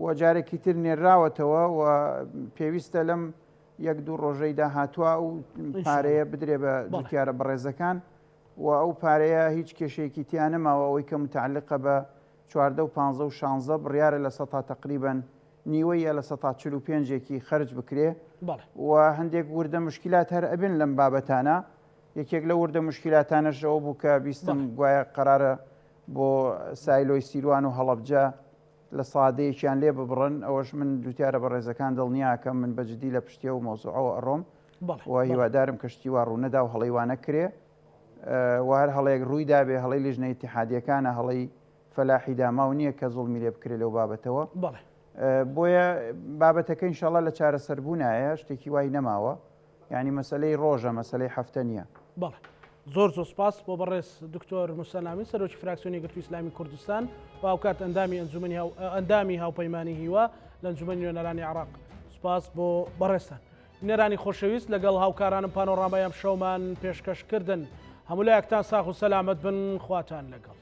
C: و جارێکی تر نێراوەتەوە و پێویستە لەم یەک دوو ڕۆژەی داهاتووە و پارەیە بدرێ بە جوتیارە بەڕێزەکان و ئەو پارەیە هیچ کێشەیەکی تیان نەماوە ئەوەی کە متعلقە بە 14 و 15 و 16 بڕیارە لە سەتا تقریباً نیوەیە لە 145 خەرج بکرێ و هەندێک وردە مشکلات هەر ئەبن لەم بابەتانە یەکێک لە وردە مشکلاتانەشەوە بوو کە بیستم گوایە قەرارە بۆ سایلۆی سیروان و هەڵەبجە لە سادەیەکیان لێ ببڕن ئەوەش من دووتیارە بە ڕێزەکان دڵنیاکەم من بەجددی لە پشتیە و مۆزوعەوە ئەڕۆم و هیوادارم کەشتی وا ڕوونەدا و هەڵەیوانە کرێ و هەر هەڵەیەک ڕوویدا بێ هەڵی لیژنەی اتحادیەکانە هەڵی فەلاحی داما و نییە کە زوڵمی لێ بکرێت لەو بابەتەوە بۆیە بابەتەکە ئینشاڵڵا لە چارەسەربوونایە شتێکی وای نەماوە یعنی مەسلەی ڕۆژە مەسلەی هەفتە نییە
A: بەڵێ زۆر سپاس بۆ بەڕێز دکتۆر موسەلامی سەرۆکی فراکسیۆنی گرتووی ئیسلامی کوردستان و ئەوکات ئەندامی هاوپەیمانی هیوا لە ئەنجومەنی نوێنەرانی عێراق سپاس بۆ بەڕێستان نێرانی خۆشەویست لەگەڵ هاوکارانم پانۆڕامەیەم شەومان پێشکەشکردن هەموو لایەکتان ساغ و سەلامەت بن خواتان لەگەڵ